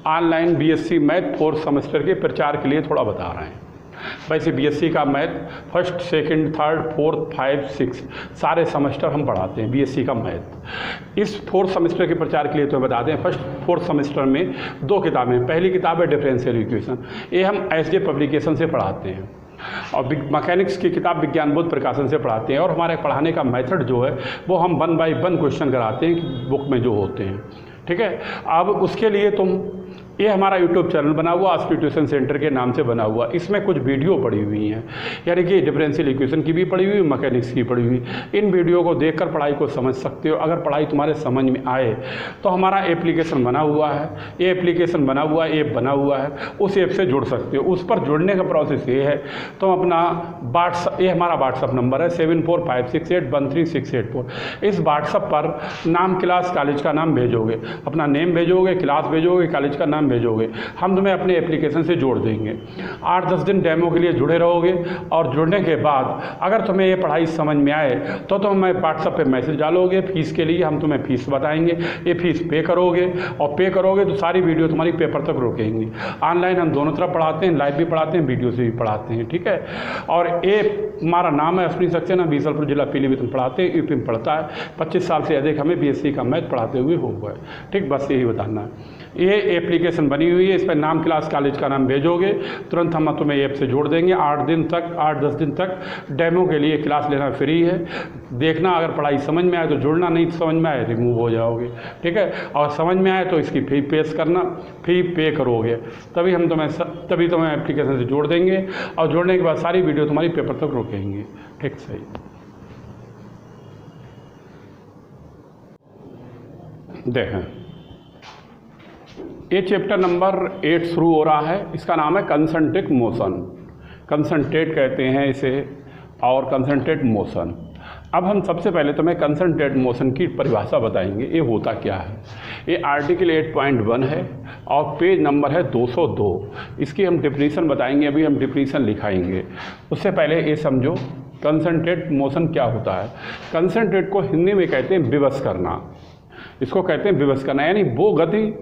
Online BSc math 4th semester के प्रचार के लिए थोड़ा बता रहे हैं। वैसे बीएससी का math 1st, 2nd, 3rd, 4th, 5, 6 सारे सेमेस्टर हम पढ़ाते हैं बीएससी का मैथ। इस 4th सेमेस्टर के प्रचार के लिए तो बताते हैं 1st, 4th सेमेस्टर में 2 किताबें हैं। पहली किताब है डिफरेंशियल इक्वेशन, ये हम एसजे पब्लिकेशन से पढ़ाते हैं, और मैकेनिक्स की किताब विज्ञान बोध प्रकाशन से पढ़ाते हैं। और हमारे पढ़ाने का मेथड जो है वो हम 1 by 1 क्वेश्चन कराते हैं बुक में जो होते हैं, ठीक है। अब उसके लिए ये हमारा यूट्यूब चैनल बना हुआ आस्की ट्यूशन सेंटर के नाम से बना हुआ, इसमें कुछ वीडियो पड़ी हुई हैं, यानी कि डिफरेंशियल इक्वेशन की भी पड़ी हुई, मैकेनिक्स की पड़ी हुई। इन वीडियो को देखकर पढ़ाई को समझ सकते हो। अगर पढ़ाई तुम्हारे समझ में आए तो हमारा एप्लीकेशन बना हुआ है, ये एप्लीकेशन बना हुआ है, ऐप बना हुआ है, उस ऐप से जुड़ सकते हो। उस पर जुड़ने का प्रोसेस ये है, तो अपना ये हमारा व्हाट्सअप नंबर है 7456813684। इस व्हाट्सअप पर नाम, क्लास, कॉलेज का नाम भेजोगे, अपना नेम भेजोगे, क्लास भेजोगे, कॉलेज का नाम भेजोगे, हम तुम्हें अपने एप्लीकेशन से जोड़ देंगे। 8-10 दिन डेमो के लिए जुड़े रहोगे, और जुड़ने के बाद अगर तुम्हें ये पढ़ाई समझ में आए तो तुम व्हाट्सएप पे मैसेज डालोगे। फीस के लिए हम तुम्हें फीस बताएंगे, ये फीस पे करोगे, और पे करोगे तो सारी वीडियो तुम्हारी पेपर तक रुकेंगी। ऑनलाइन हम दोनों तरफ पढ़ाते हैं, लाइव भी पढ़ाते हैं, वीडियो से भी पढ़ाते हैं, ठीक है। और ये हमारा नाम है अश्विनी सक्सेना, बीसलपुर जिला पीलीभीत में पढ़ाते हैं, यूपी में पढ़ता है। 25 साल से अधिक हमें बीएससी का मैथ पढ़ाते हुए हो गए, ठीक। बस यही बताना है। ये एप्लीकेशन बनी हुई है, इस पर नाम, क्लास, कॉलेज का नाम भेजोगे, तुरंत हम तुम्हें ऐप से जोड़ देंगे। 8-10 दिन तक डेमो के लिए क्लास लेना फ्री है। देखना, अगर पढ़ाई समझ में आए तो जुड़ना, नहीं समझ में आए रिमूव हो जाओगे, ठीक है। और समझ में आए तो इसकी फी पेश करना, फी पे करोगे, तभी तुम्हें एप्लीकेशन से जोड़ देंगे, और जोड़ने के बाद सारी वीडियो तुम्हारी पेपर तक रोकेंगे, ठीक। सही। देखें, ये चैप्टर नंबर 8 शुरू हो रहा है। इसका नाम है कंसंट्रिक मोशन। कंसंट्रेट कहते हैं इसे, और कंसंट्रेट मोशन। अब हम सबसे पहले तुम्हें कंसंट्रेट मोशन की परिभाषा बताएंगे, ये होता क्या है। ये आर्टिकल 8.1 है और पेज नंबर है 202। इसकी हम डिफिनीशन बताएंगे, अभी हम डिफिनीशन लिखाएंगे। उससे पहले ये समझो कंसंट्रेट मोशन क्या होता है। कंसंट्रेट को हिंदी में कहते हैं विवश करना, इसको कहते हैं विवश करना, यानी वो गति,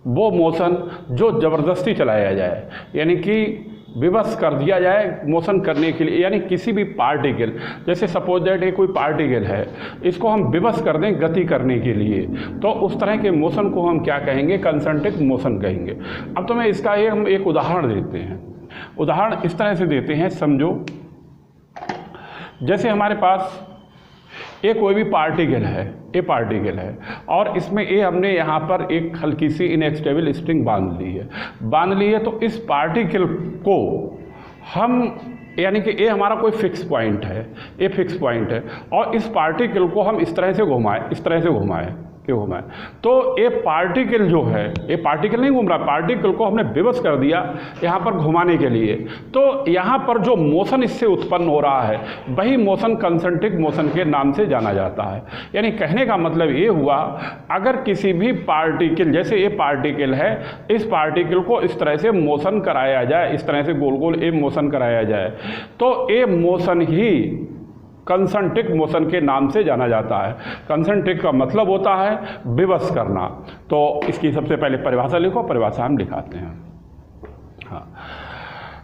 वो मोशन जो ज़बरदस्ती चलाया जाए, यानी कि विवश कर दिया जाए मोशन करने के लिए। यानी किसी भी पार्टिकल, जैसे सपोज दैट ये कोई पार्टिकल है, इसको हम विवश कर दें गति करने के लिए, तो उस तरह के मोशन को हम क्या कहेंगे, कंसंट्रिक मोशन कहेंगे। अब तुम्हें इसका हम एक उदाहरण देते हैं। उदाहरण इस तरह से देते हैं, समझो जैसे हमारे पास ये कोई भी पार्टिकल है, ये पार्टिकल है, और इसमें ये हमने यहाँ पर एक हल्की सी इनएक्सटेबल स्ट्रिंग बांध ली है। तो इस पार्टिकल को हम, यानी कि ये हमारा कोई फिक्स पॉइंट है, ये फिक्स पॉइंट है, और इस पार्टिकल को हम इस तरह से घुमाएं, तो ये पार्टिकल जो है, ये पार्टिकल नहीं घूम रहा, पार्टिकल को हमने विवश कर दिया यहाँ पर घुमाने के लिए। तो यहाँ पर जो मोशन इससे उत्पन्न हो रहा है, वही मोशन कंसंट्रिक मोशन के नाम से जाना जाता है। यानी कहने का मतलब ये हुआ, अगर किसी भी पार्टिकल, जैसे ये पार्टिकल है, इस पार्टिकल को इस तरह से मोशन कराया जाए, इस तरह से गोल गोल एक मोशन कराया जाए, तो ये मोशन ही कंसंट्रिक मोशन के नाम से जाना जाता है। कंसंट्रिक का मतलब होता है विवश करना। तो इसकी सबसे पहले परिभाषा लिखो, परिभाषा हम लिखाते हैं। हाँ,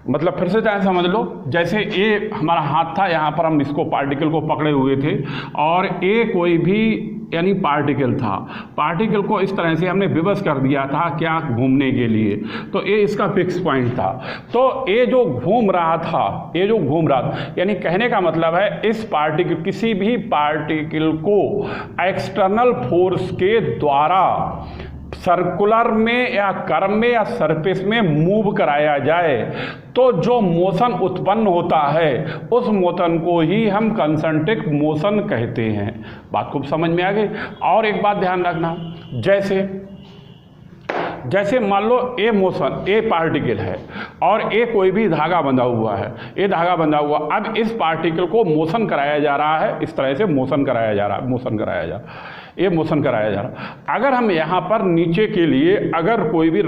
मतलब फिर से चाहे समझ लो, जैसे ये हमारा हाथ था, यहाँ पर हम इसको पार्टिकल को पकड़े हुए थे, और ये कोई भी यानी पार्टिकल था, पार्टिकल को इस तरह से हमने विवश कर दिया था क्या, घूमने के लिए। तो ये इसका फिक्स पॉइंट था। तो ये जो घूम रहा था, यानी कहने का मतलब है इस पार्टिकल, किसी भी पार्टिकल को एक्सटर्नल फोर्स के द्वारा सर्कुलर में या कर्व में या सरफेस में मूव कराया जाए, तो जो मोशन उत्पन्न होता है उस मोशन को ही हम कंसंट्रिक मोशन कहते हैं। बात खूब समझ में आ गई। और एक बात ध्यान रखना, जैसे मान लो ये मोशन, ये पार्टिकल है और ये कोई भी धागा बंधा हुआ है, ये धागा बंधा हुआ, अब इस पार्टिकल को मोशन कराया जा रहा है, इस तरह से मोशन कराया जा रहा है। अगर हम यहाँ पर नीचे के लिए अगर कोई भी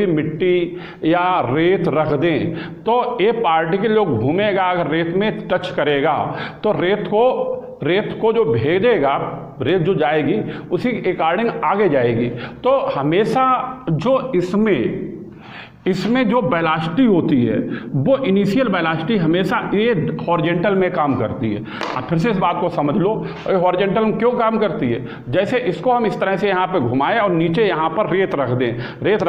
मिट्टी या रेत रख दें, तो ये पार्टिकल जो घूमेगा, अगर रेत में टच करेगा तो रेत को जो भेदेगा रेत जो जाएगी उसी के अकॉर्डिंग आगे जाएगी। तो हमेशा जो इसमें जो वेलोसिटी होती है वो इनिशियल वेलोसिटी हमेशा ये हॉरिजेंटल में काम करती है। आप फिर से इस बात को समझ लो, ये हॉरिजेंटल में क्यों काम करती है? जैसे इसको हम इस तरह से यहाँ पे घुमाएं और नीचे यहाँ पर रेत रख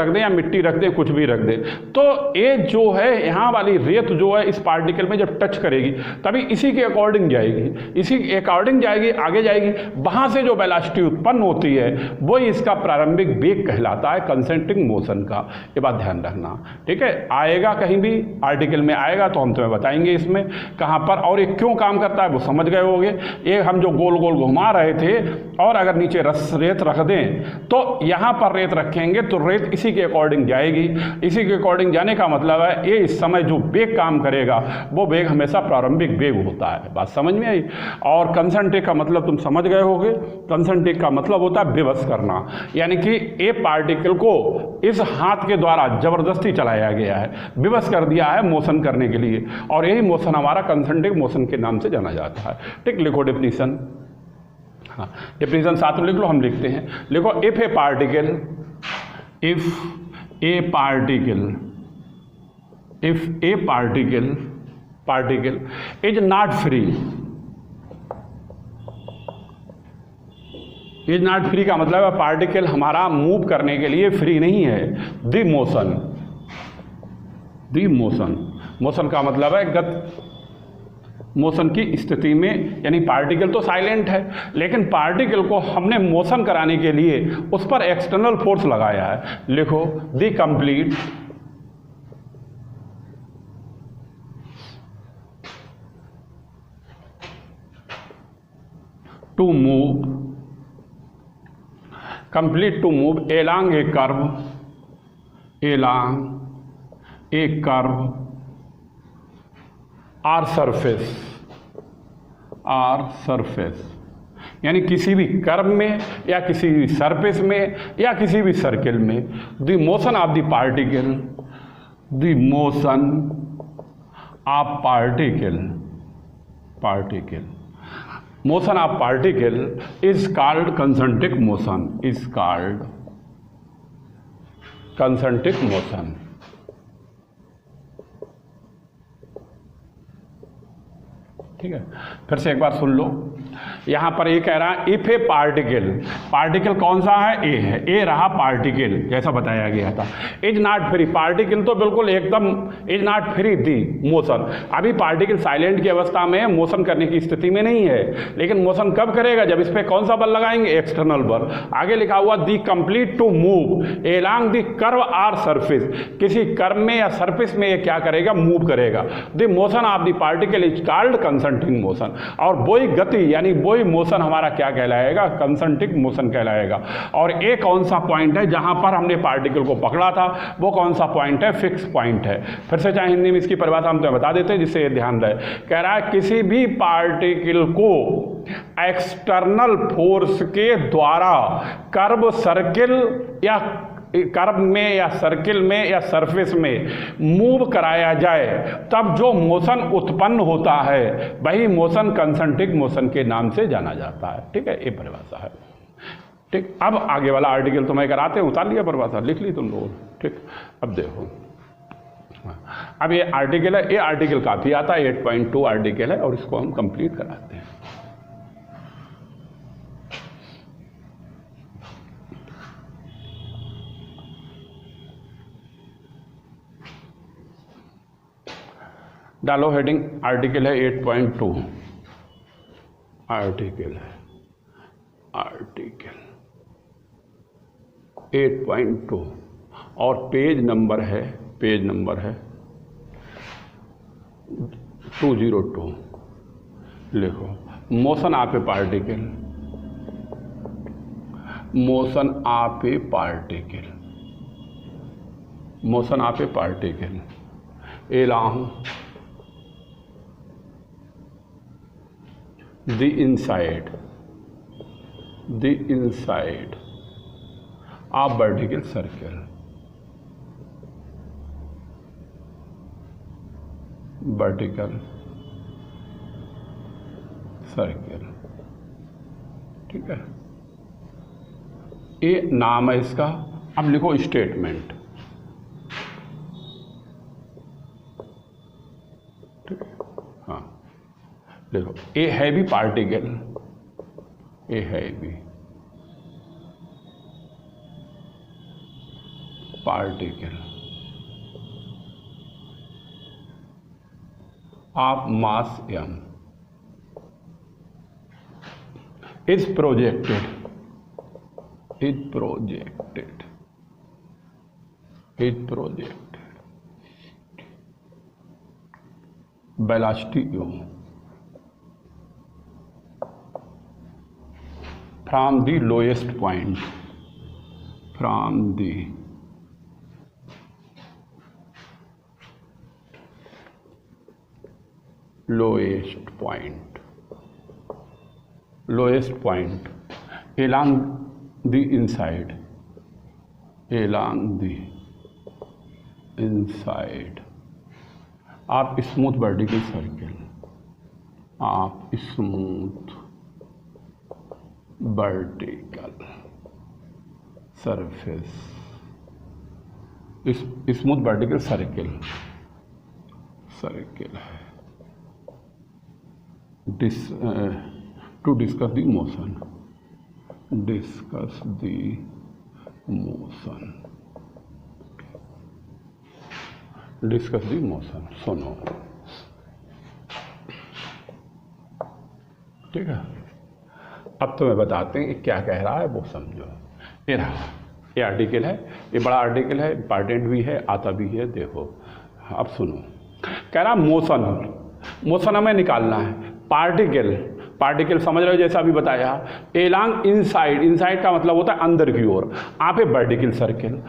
दें या मिट्टी रख दें, कुछ भी रख दें, तो ये जो है यहाँ वाली रेत जो है इस पार्टिकल में जब टच करेगी तभी इसी के अकॉर्डिंग जाएगी, इसी के अकॉर्डिंग जाएगी, आगे जाएगी। वहाँ से जो वेलोसिटी उत्पन्न होती है वही इसका प्रारंभिक वेग कहलाता है, कंसेंट्रिक मोशन का। ये बात ध्यान रखना, ठीक है। आएगा कहीं भी आर्टिकल में आएगा तो हम तुम्हें बताएंगे इसमें कहां पर और ये क्यों काम करता है वो समझ गए होगे। ये हम जो गोल गोल घुमा रहे थे और अगर नीचे रेत रख दें तो यहां पर रेत रखेंगे तो रेत इसी के अकॉर्डिंग जाएगी। इसी के अकॉर्डिंग जाने का मतलब है ये इस समय जो वेग काम करेगा वो वेग हमेशा प्रारंभिक वेग होता है। बात समझ में आई? और कंसंट्रिक का मतलब तुम समझ गए होगे। कंसंट्रिक का मतलब होता है विवश करना, यानी कि ये पार्टिकल को इस हाथ के द्वारा जबरदस्ती चलाया गया है, विवश कर दिया है मोशन करने के लिए, और यही मोशन हमारा कंसंट्रिक मोशन के नाम से जाना जाता है। ठीक, लिखो डेफिनेशन। हाँ, डेफिनेशन साथ में लिख लो, हम लिखते हैं। लिखो, if A particle is not free, is not free का मतलब है पार्टिकल हमारा मूव करने के लिए फ्री नहीं है। द मोशन का मतलब है मोशन की स्थिति में, यानी पार्टिकल तो साइलेंट है लेकिन पार्टिकल को हमने मोशन कराने के लिए उस पर एक्सटर्नल फोर्स लगाया है। लिखो, the complete to move along a curve or surface, यानी किसी भी कर्व में या किसी भी सरफेस में या किसी भी सर्किल में। The motion of the particle is called concentric motion, ठीक है। फिर से एक बार सुन लो, यहाँ पर ये कह रहा है इफ ए पार्टिकल कौन सा है? ए है, ए रहा पार्टिकल जैसा बताया गया था। इज नॉट फ्री, पार्टिकल तो बिल्कुल एकदम is not free the motion. अभी पार्टिकल साइलेंट की अवस्था में मोशन करने की स्थिति में नहीं है, लेकिन मोशन कब करेगा? जब इस पर कौन सा बल लगाएंगे? एक्सटर्नल बल। आगे लिखा हुआ the complete to move along the curve or surface, किसी कर्व में या सरफेस में ये क्या करेगा? मूव करेगा। The motion of the particle is called concentric motion, और वही गति यानी वही मोशन हमारा क्या कहलाएगा? कंसंट्रिक मोशन कहलाएगा। और एक कौन सा पॉइंट है जहां पर हमने पार्टिकल को पकड़ा था? वो कौन सा पॉइंट है? फिक्स पॉइंट है। फिर से चाहे हिंदी में इसकी परिभाषा हम तो बता देते हैं जिससे ये ध्यान रहे। कह रहा है किसी भी पार्टिकल को एक्सटर्नल फोर्स के द्वारा कर्व सर्किल या कर्व में या सर्किल में या सरफेस में मूव कराया जाए तब जो मोशन उत्पन्न होता है वही मोशन कंसंट्रिक मोशन के नाम से जाना जाता है। ठीक है, ये परिभाषा है। ठीक, अब आगे वाला आर्टिकल तुम्हें कराते हैं, उतार लिया परिभाषा, लिख ली तुम लोग। ठीक, अब देखो, अब ये आर्टिकल है, ये आर्टिकल काफी आता है, 8.2 आर्टिकल है और इसको हम कंप्लीट कराते हैं। डालो हेडिंग, आर्टिकल है 8.2, आर्टिकल 8.2 और पेज नंबर है 202। लिखो, motion of A particle along the inside of vertical circle, ठीक है, ए नाम है इसका। अब लिखो स्टेटमेंट, ठीक है, हाँ देखो a heavy particle, a heavy particle of mass m is projected velocity u from the lowest point, lowest point along the inside of smooth vertical circle, surface, smooth vertical circle to discuss the motion, सुनो, ठीक है। अब तुम्हें बताते हैं कि क्या कह रहा है वो समझो। ये रहा, ये आर्टिकल है, ये बड़ा आर्टिकल है, इंपॉर्टेंट भी है, आता भी है। देखो अब सुनो, कह रहा मोशन हमें निकालना है। पार्टिकल समझ रहे हो, जैसा अभी बताया। एलॉन्ग इनसाइड का मतलब होता है अंदर की ओर। आप ए वर्टिकल सर्किल,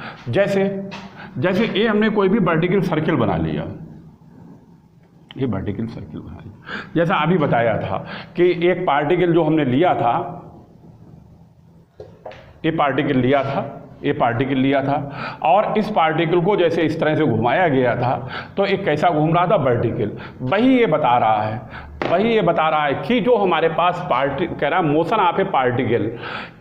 जैसे ये हमने कोई भी वर्टिकल सर्किल बना लिया, ये वर्टिकल सर्किल बना लिया, जैसा अभी बताया था कि एक पार्टिकल जो हमने लिया था, ये पार्टिकल लिया था और इस पार्टिकल को जैसे इस तरह से घुमाया गया था, तो एक कैसा घूम रहा था, वर्टिकल। वही ये बता रहा है कि जो हमारे पास कह रहा है motion of A particle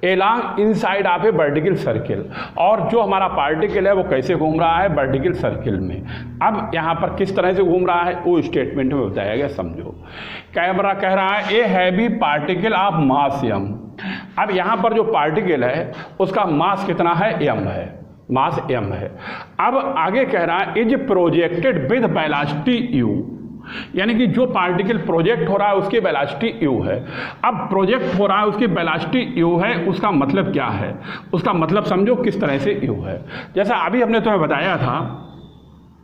along inside of A vertical circle, और जो हमारा पार्टिकल है वो कैसे घूम रहा है, वर्टिकल सर्किल में। अब यहाँ पर किस तरह से घूम रहा है वो स्टेटमेंट में बताया गया, समझो। कैमरा कह रहा है a heavy particle of mass m। अब यहाँ पर जो पार्टिकल है उसका मास कितना है, m है, मास m है। अब आगे कह रहा है is projected with velocity u, यानी कि जो पार्टिकल प्रोजेक्ट हो रहा है उसकी वेलोसिटी u है। अब प्रोजेक्ट हो रहा है उसकी वेलोसिटी u है, उसका मतलब क्या है, उसका मतलब समझो किस तरह से u है। जैसा अभी हमने तुम्हें बताया था,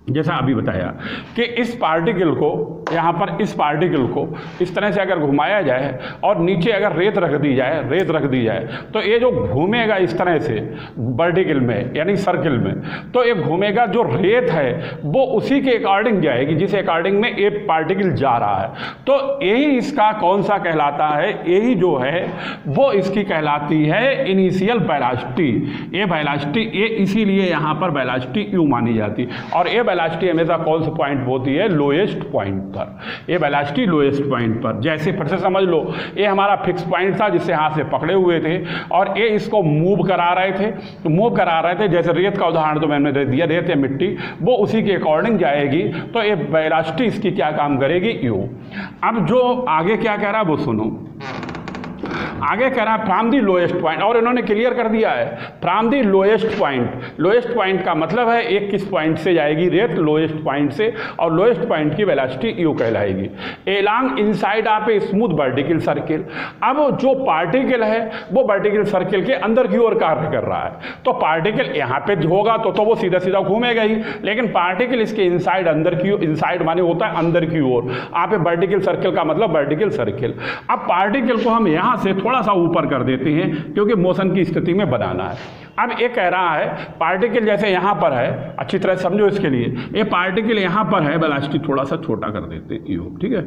जैसा अभी बताया कि इस पार्टिकल को, यहाँ पर इस पार्टिकल को इस तरह से अगर घुमाया जाए और नीचे अगर रेत रख दी जाए तो ये जो घूमेगा इस तरह से वर्टिकल में यानी सर्किल में, तो ये घूमेगा, जो रेत है वो उसी के अकॉर्डिंग जाएगी जिस अकॉर्डिंग में ये पार्टिकल जा रहा है। तो यही इसका कौन सा कहलाता है, यही जो है वो इसकी कहलाती है इनिशियल वेलोसिटी। ये वेलोसिटी, ये इसीलिए यहाँ पर वेलोसिटी u मानी जाती है। और ये वेलोसिटी हमेशा कौन से पॉइंट पर होती है, लोएस्ट पॉइंट पर। ये वेलोसिटी लोएस्ट पॉइंट पर, जैसे फिर से समझ लो, ये हमारा फिक्स पॉइंट था जिसे हाथ से पकड़े हुए थे और ये इसको मूव करा रहे थे, तो मूव करा रहे थे। जैसे रेत का उदाहरण तो मैंने दे दिया, रेत या मिट्टी वो उसी के अकॉर्डिंग जाएगी, तो ये वेलोसिटी इसकी क्या काम करेगी, u। अब जो आगे क्या कह रहा है वो सुनो। आगे कह रहा है फ्रॉम दी लोएस्ट पॉइंट, और इन्होंने क्लियर कर दिया है from the lowest point. Lowest point का मतलब है एक किस पॉइंट से जाएगी, रेत लोएस्ट पॉइंट से, और लोएस्ट पॉइंट की वेलोसिटी u कहलाएगी। Along inside of a smooth vertical circle. अब जो पार्टिकल है वो वर्टिकल सर्किल के अंदर की ओर कार्य कर रहा है, तो पार्टिकल यहाँ पे होगा तो वो सीधा सीधा घूमेगा ही, लेकिन पार्टिकल इसके इनसाइड, अंदर की, इनसाइड माने होता है अंदर की ओर। आप वर्टिकल सर्किल का मतलब वर्टिकल सर्किल। अब पार्टिकल को हम यहाँ से थोड़ा सा ऊपर कर देते हैं क्योंकि मोशन की स्थिति में बनाना है। अब ये कह रहा है पार्टिकल जैसे यहाँ पर है, अच्छी तरह समझो इसके लिए, ये पार्टिकल यहाँ पर है, वेलोसिटी थोड़ा सा छोटा कर देते हैं u, ठीक है।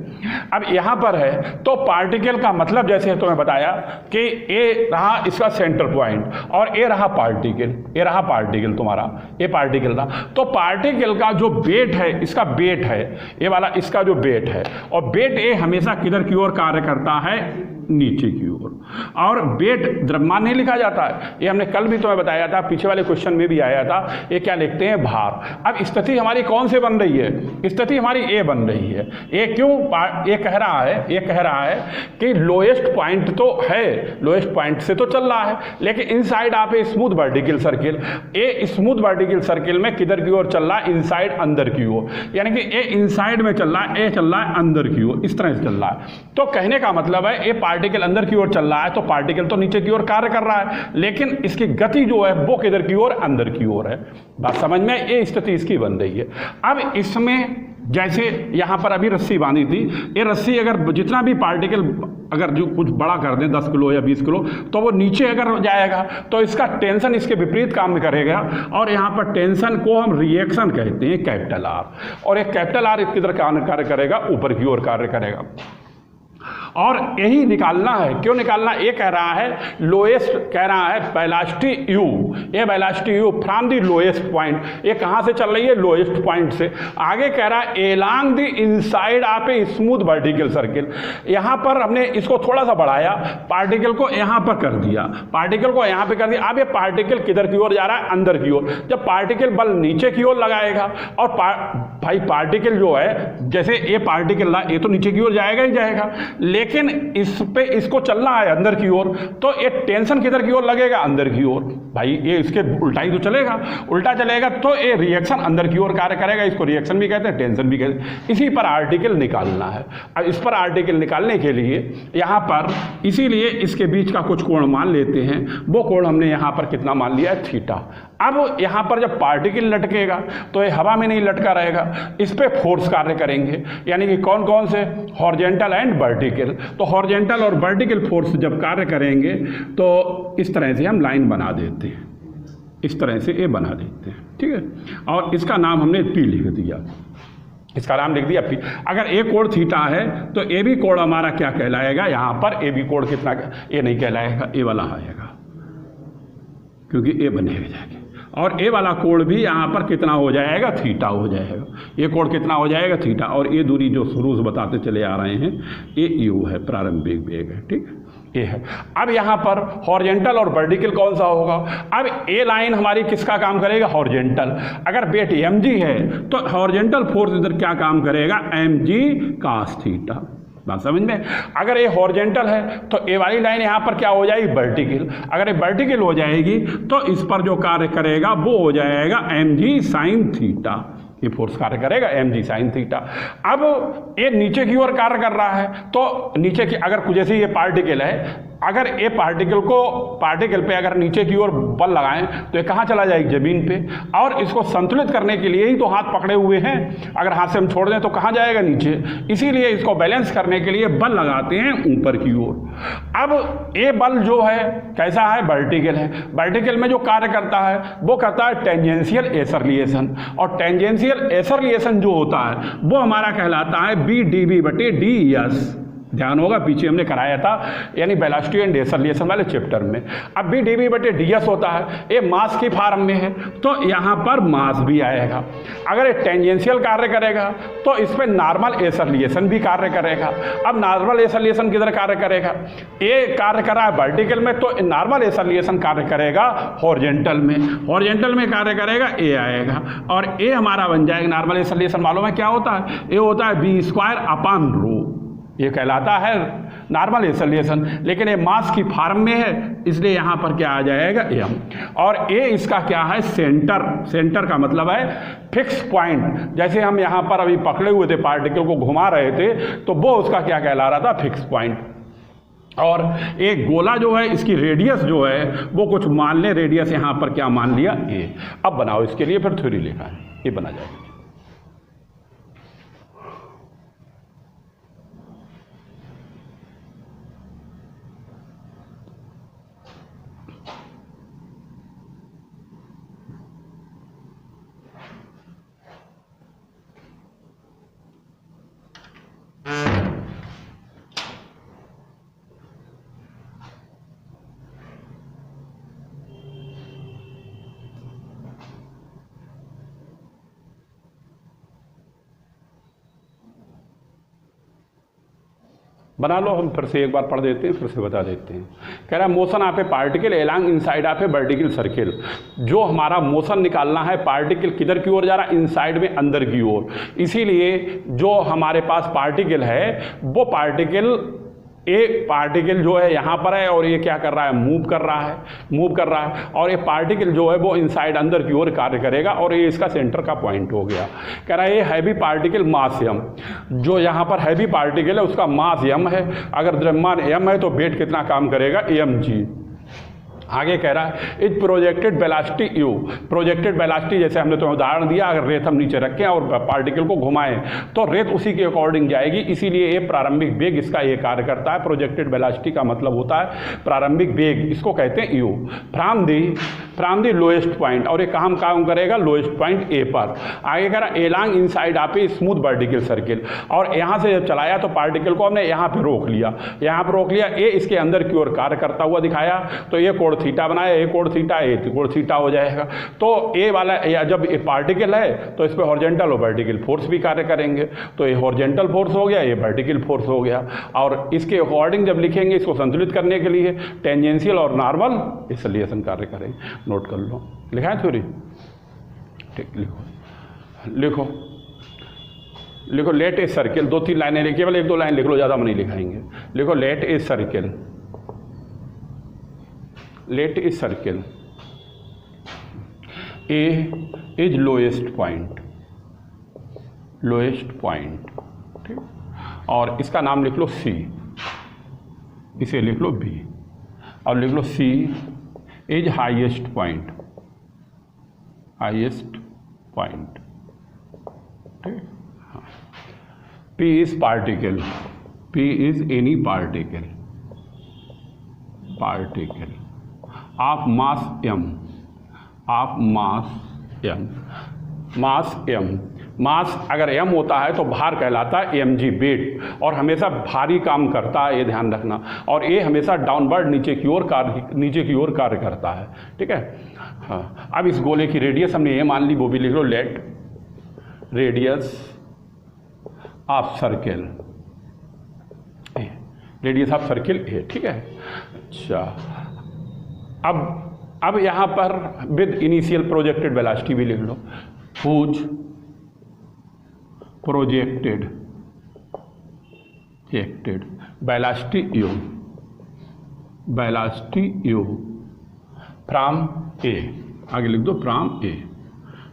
अब यहाँ पर है तो पार्टिकल का मतलब जैसे तुम्हें बताया कि ये रहा इसका सेंटर पॉइंट और ये रहा पार्टिकल, ये रहा पार्टिकल तुम्हारा, ये पार्टिकल रहा। तो पार्टिकल का जो वेट है, इसका वेट है ये वाला, इसका जो वेट है, और वेट ये हमेशा किधर की ओर कार्य करता है, नीचे की ओर। और वेट द्रव्यमान नहीं लिखा जाता है, ये हमने कल भी तुम्हें बताया था, पीछे वाले क्वेश्चन में भी आया था। ये क्या लिखते हैं? भार। अब स्थिति हमारी कौन से बन रही है? स्थिति हमारी ए बन रही है। ये क्यों? ये कह रहा है कि लोएस्ट पॉइंट तो है, लोएस्ट पॉइंट से तो चल रहा है, लेकिन इनसाइड आप स्मूथ वर्टिकल सर्किल, ये स्मूथ वर्टिकल सर्किल में किधर की ओर चल रहा है? इनसाइड, अंदर की ओर। यानी कि ये इनसाइड में चल रहा है, ये चल रहा है अंदर की ओर, इस तरह से चल रहा है। तो कहने का मतलब है ये पार्टिकल अंदर की ओर चल रहा है, तो पार्टिकल तो नीचे की ओर कार्य कर रहा है, लेकिन इसकी गति जो है वो किधर की ओर? अंदर की ओर है। बात समझ में? ये स्थिति इसकी बन रही है। अब इसमें जैसे यहाँ पर अभी रस्सी बांधी थी, ये रस्सी अगर जितना भी पार्टिकल अगर जो कुछ बड़ा कर दें 10 किलो या 20 किलो, तो वो नीचे अगर जाएगा तो इसका टेंशन इसके विपरीत काम करेगा, और यहाँ पर टेंशन को हम रिएक्शन कहते हैं, कैपिटल आर। और एक कैपिटल आर किधर कार्य करेगा? ऊपर की ओर कार्य करेगा। और यही निकालना है। क्यों निकालना? ये कह रहा है लोएस्ट, कह रहा है वेलोसिटी यू, ये velocity you from the lowest point, ये कहाँ से चल रही है? लोएस्ट पॉइंट से। आगे कह रहा है along the inside of a smooth vertical circle. यहाँ पर हमने इसको थोड़ा सा बढ़ाया, पार्टिकल को यहाँ पर कर दिया, पार्टिकल को यहाँ पे कर दिया। अब ये पार्टिकल किधर की ओर जा रहा है? अंदर की ओर। जब पार्टिकल बल नीचे की ओर लगाएगा, और भाई पार्टिकल जो है, जैसे ये पार्टिकल ये तो नीचे की ओर जाएगा ही जाएगा, लेकिन इस पे इसको चलना है अंदर की ओर, तो ये टेंशन किधर की ओर लगेगा? अंदर की ओर। भाई ये इसके उल्टा ही तो चलेगा, उल्टा चलेगा तो ये रिएक्शन अंदर की ओर कार्य करेगा। इसको रिएक्शन भी कहते हैं, टेंशन भी कहते हैं। इसी पर आर्टिकल निकालना है। अब इस पर आर्टिकल निकालने के लिए यहाँ पर इसीलिए इसके बीच का कुछ कोण मान लेते हैं। वो कोण हमने यहाँ पर कितना मान लिया है? थीटा। अब यहाँ पर जब पार्टिकल लटकेगा तो ये हवा में नहीं लटका रहेगा, इस पे फोर्स कार्य करेंगे। यानी कि कौन कौन से? Horizontal and vertical. तो हॉरिजॉन्टल और वर्टिकल फोर्स जब कार्य करेंगे तो इस तरह से हम लाइन बना देते हैं, इस तरह से ये बना देते हैं, ठीक है। और इसका नाम हमने पी लिख दिया, इसका नाम लिख दिया पी। अगर ए कोण थीटा है तो ए बी कोण हमारा क्या कहलाएगा? यहाँ पर ए बी कोण कितना? ए नहीं कहलाएगा, ए वाला आएगा, क्योंकि ए बनेगा जाके। और ए वाला कोण भी यहाँ पर कितना हो जाएगा? थीटा हो जाएगा। ये कोण कितना हो जाएगा? थीटा। और ये दूरी जो शुरू से बताते चले आ रहे हैं, ये यू है, प्रारंभिक वेग है, ठीक है, ये है। अब यहाँ पर हॉरिजॉन्टल और वर्टिकल कौन सा होगा? अब ए लाइन हमारी किसका काम करेगा? हॉरिजॉन्टल। अगर वेट एम जी है तो हॉरिजॉन्टल फोर्स इधर क्या काम करेगा? M g cos theta. बात समझ में? अगर ये हॉरिजॉन्टल है तो ए वाली लाइन यहाँ पर क्या हो जाएगी? वर्टिकल। अगर ये वर्टिकल हो जाएगी तो इस पर जो कार्य करेगा वो हो जाएगा एम जी साइन थीटा। ये फोर्स कार्य करेगा एम जी साइन थीटा। अब ये नीचे की ओर कार्य कर रहा है, तो नीचे की अगर जैसे ये पार्टिकल है, अगर ये पार्टिकल पे अगर नीचे की ओर बल लगाएं तो ये कहाँ चला जाएगी? जमीन पे। और इसको संतुलित करने के लिए ही तो हाथ पकड़े हुए हैं, अगर हाथ से हम छोड़ दें तो कहाँ जाएगा? नीचे। इसीलिए इसको बैलेंस करने के लिए बल लगाते हैं ऊपर की ओर। अब ये बल जो है कैसा है? वर्टिकल है। वर्टिकल में जो कार्य करता है वो करता है टेंजेंशियल एसरलिएशन, और टेंजेंशियल एसरलिएशन जो होता है वो हमारा कहलाता है बी डी बी बटे डी एस। ध्यान होगा पीछे हमने कराया था, यानी वेलोसिटी एंड एसरलिएशन वाले चैप्टर में। अब भी डी बी बटे डी एस होता है, ये मास की फॉर्म में है तो यहाँ पर मास भी आएगा। अगर ये टेंजेंशियल कार्य करेगा तो इस पर नॉर्मल एसरलिएशन भी कार्य करेगा। अब नॉर्मल एसरलिएशन किधर कार्य करेगा? ये कार्य कर रहा है वर्टिकल में, तो नॉर्मल एसरलिएशन कार्य करेगा हॉरिजॉन्टल में। हॉरिजॉन्टल में कार्य करेगा ए आएगा, और ए हमारा बन जाएगा नॉर्मल एसरलिएशन। मालूम है क्या होता है? ये होता है बी स्क्वायर अपॉन रो, ये कहलाता है नॉर्मल एसरलिएशन। लेकिन ये मास की फॉर्म में है, इसलिए यहाँ पर क्या आ जाएगा? एम। और ए इसका क्या है? सेंटर। सेंटर का मतलब है फिक्स पॉइंट। जैसे हम यहाँ पर अभी पकड़े हुए थे, पार्टिकल को घुमा रहे थे, तो वो उसका क्या कहला रहा था? Fix point. और एक गोला जो है, इसकी रेडियस जो है वो कुछ मान ले, रेडियस यहाँ पर क्या मान लिया? ए। अब बनाओ इसके लिए, फिर थ्योरी लिखा है, ये बना जाएगा। बना लो, हम फिर से एक बार पढ़ देते हैं, फिर से बता देते हैं। कह रहा है motion of A particle along inside of A vertical circle. जो हमारा मोशन निकालना है, पार्टिकल किधर की ओर जा रहा है, इनसाइड में, अंदर की ओर। इसीलिए जो हमारे पास पार्टिकल है वो पार्टिकल, एक पार्टिकल जो है यहाँ पर है और ये क्या कर रहा है, मूव कर रहा है और ये पार्टिकल जो है वो इनसाइड, अंदर की ओर कार्य करेगा और ये इसका सेंटर का पॉइंट हो गया। कह रहा है ये हैवी पार्टिकल मास m, जो यहाँ पर हैवी पार्टिकल है उसका मास m है। अगर द्रव्यमान m है तो वेट कितना काम करेगा, mg। आगे कह रहा है is projected velocity u। Projected velocity जैसे हमने तो उदाहरण दिया, अगर रेत हम नीचे रखें और पार्टिकल को घुमाएं तो रेत उसी के अकॉर्डिंग जाएगी, इसीलिए ये प्रारंभिक वेग इसका ये कार्य करता है। प्रोजेक्टेड वेलोसिटी का मतलब होता है प्रारंभिक वेग, इसको कहते हैं u। From the lowest point, और ये काम करेगा लोएस्ट पॉइंट a पर। आगे कह रहा है along inside of a smooth vertical circle, और यहाँ से जब चलाया तो पार्टिकल को हमने यहाँ पे रोक लिया, ए इसके अंदर की ओर कार्य करता हुआ दिखाया, तो ये कोण थीटा बनाया, ए कोण थीटा, ए कोण थीटा हो जाएगा। तो ए वाला जब ये पार्टिकल है तो इस पर हॉरिजॉन्टल और वर्टिकल फोर्स भी कार्य करेंगे, तो ये हॉरिजॉन्टल फोर्स हो गया, ये वर्टिकल फोर्स हो गया। और इसके अकॉर्डिंग जब लिखेंगे इसको संतुलित करने के लिए टेंजेंशियल और नॉर्मल इस रिलेशन कार्य करेंगे। नोट कर लो, लिखा है थ्योरी, ठीक, लिखो लेट ए सर्किल, 2-3 लाइनें, केवल 1-2 लाइन लिख लो, ज़्यादा हम नहीं लिखाएंगे। लिखो let a circle A is lowest point, ठीक, और इसका नाम लिख लो सी, इसे लिख लो बी, और लिख लो सी इज हाईएस्ट पॉइंट, ठीक। P is particle, P is any particle of mass m। मास अगर m होता है तो भार कहलाता है mg, वेट, और हमेशा भारी काम करता है, ये ध्यान रखना। और ये हमेशा डाउनवर्ड, नीचे की ओर कार्य करता है, ठीक है। हाँ, अब इस गोले की रेडियस हमने ये मान ली, वो भी लिख लो, लेट रेडियस ऑफ सर्किल ए, ठीक है। अच्छा, अब यहाँ पर विद इनिशियल प्रोजेक्टेड वेलोसिटी भी लिख लो, whose projected velocity u from A, आगे लिख दो फ्रॉम ए,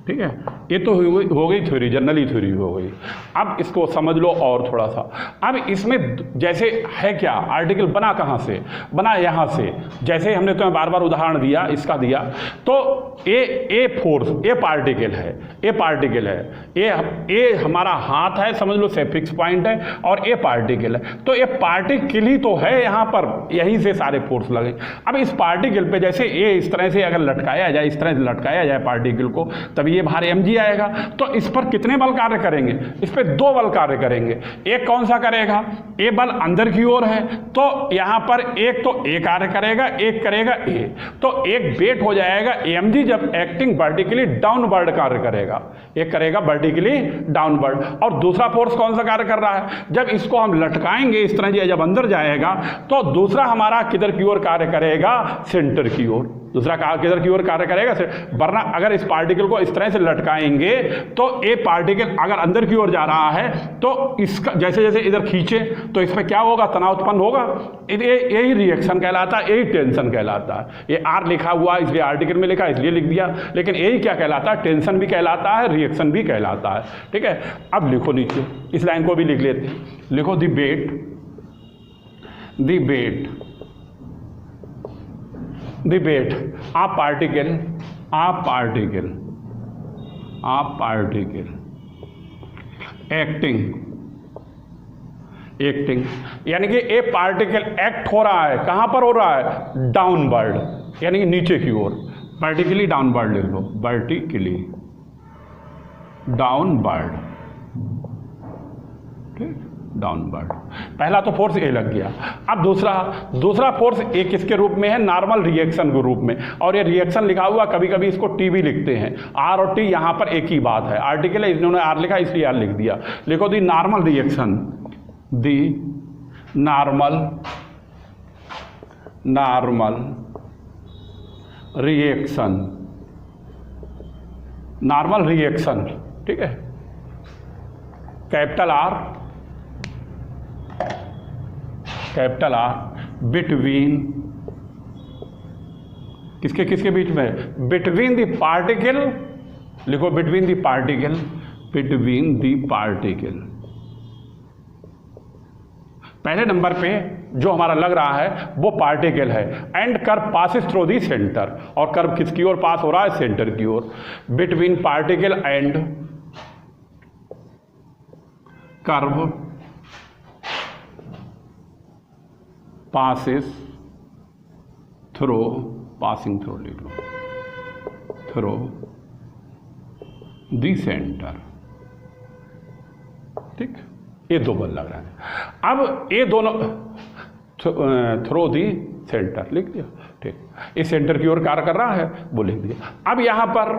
ठीक है। ये तो हो गई थ्योरी, जनरली थ्योरी हो गई। अब इसको समझ लो और थोड़ा सा। अब इसमें जैसे है क्या, आर्टिकल बना कहाँ से, बना यहाँ से। जैसे हमने तुम्हें बार बार उदाहरण दिया, इसका दिया, तो ए फोर्स, ए पार्टिकल है, ए हमारा हाथ है, समझ लो से फिक्स पॉइंट है, और ए पार्टिकल है। तो ये पार्टिकल ही तो है यहाँ पर, यहीं से सारे फोर्स लगे। अब इस पार्टिकल पे जैसे ए इस तरह से अगर लटकाया जाए, इस तरह से लटकाया जाए पार्टिकल को, तब ये भार mg आएगा। तो इस पर कितने बल कार्य करेंगे, इस पर 2 बल कार्य करेंगे। एक कौन सा करेगा, ए बल अंदर की ओर है, तो यहाँ पर एक तो ए कार्य करेगा, एक करेगा ए, तो एक वेट हो जाएगा mg जब एक्टिंग वर्टिकली डाउनवर्ड कार्य करेगा, एक करेगा वर्टिकली डाउनवर्ड। और दूसरा फोर्स कौन सा कार्य कर रहा है, जब इसको हम लटकाएंगे इस तरह से, जब अंदर जाएगा तो दूसरा हमारा किधर की ओर कार्य करेगा, सेंटर की ओर। दूसरा किधर की ओर कार्य करेगा, वरना अगर इस पार्टिकल को इस तरह से लटकाएंगे तो ए पार्टिकल अगर अंदर की ओर जा रहा है तो इसका जैसे जैसे इधर खींचे तो इसमें क्या होगा, तनाव उत्पन्न होगा। यही रिएक्शन कहलाता है, यही टेंशन कहलाता है। ये आर लिखा हुआ इसलिए आर्टिकल में लिखा इसलिए लिख दिया, लेकिन यही क्या कहलाता है, टेंशन भी कहलाता है, रिएक्शन भी कहलाता है, ठीक है। अब लिखो नीचे, इस लाइन को भी लिख लेते हैं, लिखो the weight of particle acting, यानी कि ए पार्टिकल एक्ट हो रहा है, कहाँ पर हो रहा है, डाउनवर्ड, यानी कि नीचे की ओर। वर्टिकली डाउनवर्ड लिख लो, वर्टिकली डाउनवर्ड, ठीक, डाउनवर्ड। पहला तो फोर्स ए लग गया। अब दूसरा फोर्स ए किसके रूप में है, नॉर्मल रिएक्शन के रूप में। और ये रिएक्शन लिखा हुआ, कभी कभी इसको टी भी लिखते हैं, आर और टी यहाँ पर एक ही बात है। आर्टिकल है, इन्होंने आर लिखा इसलिए आर लिख दिया। लिखो the normal reaction, the normal reaction, normal reaction, ठीक है, कैपिटल आर बिटवीन, किसके किसके बीच में, बिटवीन द पार्टिकल, लिखो बिटवीन द पार्टिकल, पहले नंबर पे जो हमारा लग रहा है वो पार्टिकल है, and curve passes through the centre, और कर्व किसकी ओर पास हो रहा है, सेंटर की ओर, between particle and curve passes through, passing through लिख लो, थ्रू दी सेंटर, ठीक, ये दो बल लग रहा है। अब ये दोनों थ्रू दी सेंटर लिख दिया, ठीक, इस सेंटर की ओर कार्य कर रहा है वो लिख दिया। अब यहां पर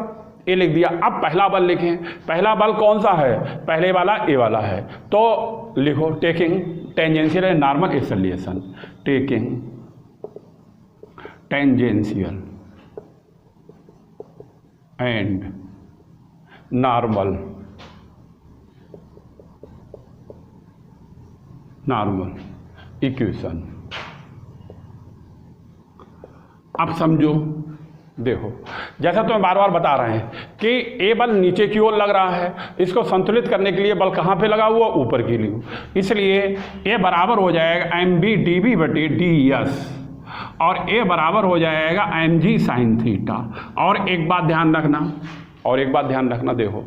ये लिख दिया। अब पहला बल लिखें, पहला बल कौन सा है, पहले वाला ए वाला है, तो लिखो taking tangential and normal acceleration, taking tangential and normal equation. अब समझो, देखो जैसा तो मैं बार बार बता रहे हैं कि ए बल नीचे की ओर लग रहा है, इसको संतुलित करने के लिए बल कहाँ पे लगा हुआ, ऊपर की लिए, इसलिए ए बराबर हो जाएगा एम बी डी बी बटे डी एस, और ए बराबर हो जाएगा एम जी साइन थीटा। और एक बात ध्यान रखना, देखो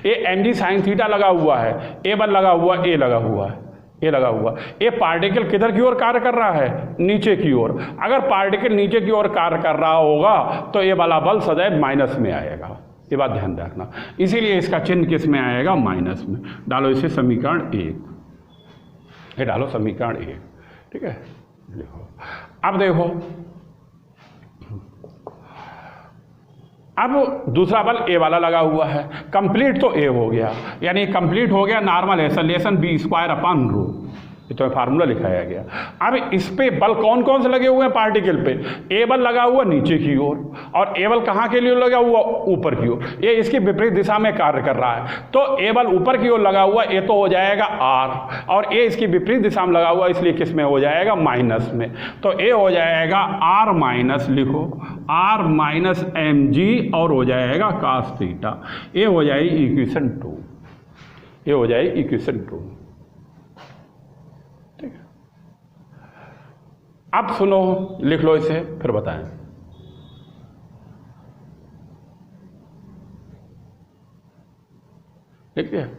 ये एम जी साइन थीटा लगा हुआ है, ए बल लगा हुआ, ए लगा हुआ, ये पार्टिकल किधर की ओर कार्य कर रहा है, नीचे की ओर। अगर पार्टिकल नीचे की ओर कार्य कर रहा होगा तो ये वाला बल सदैव माइनस में आएगा, ये बात ध्यान रखना, इसीलिए इसका चिन्ह किस में आएगा, माइनस में। डालो इसे समीकरण 1, ये डालो समीकरण 1, ठीक है। देखो अब देखो, अब दूसरा बल ए वाला लगा हुआ है, कंप्लीट तो ए हो गया, यानी कंप्लीट हो गया normal acceleration v square upon rho, ये तो फार्मूला लिखाया गया। अब इस पे बल कौन कौन से लगे हुए हैं, पार्टिकल पे ए बल लगा हुआ नीचे की ओर, और ए बल कहाँ के लिए लगा हुआ, ऊपर की ओर, ये इसकी विपरीत दिशा में कार्य कर रहा है, तो ए बल ऊपर की ओर लगा हुआ, ए तो हो जाएगा आर, और ए इसकी विपरीत दिशा में लगा हुआ, इसलिए किस में हो जाएगा, माइनस में। तो ए हो जाएगा आर माइनस, लिखो आर माइनस एम जी, और हो जाएगा कास थीटा, ये हो जाएगी इक्वेशन 2, ये हो जाएगी इक्वेशन 2। ठीक है, अब सुनो, लिख लो इसे, फिर बताएं। ठीक है,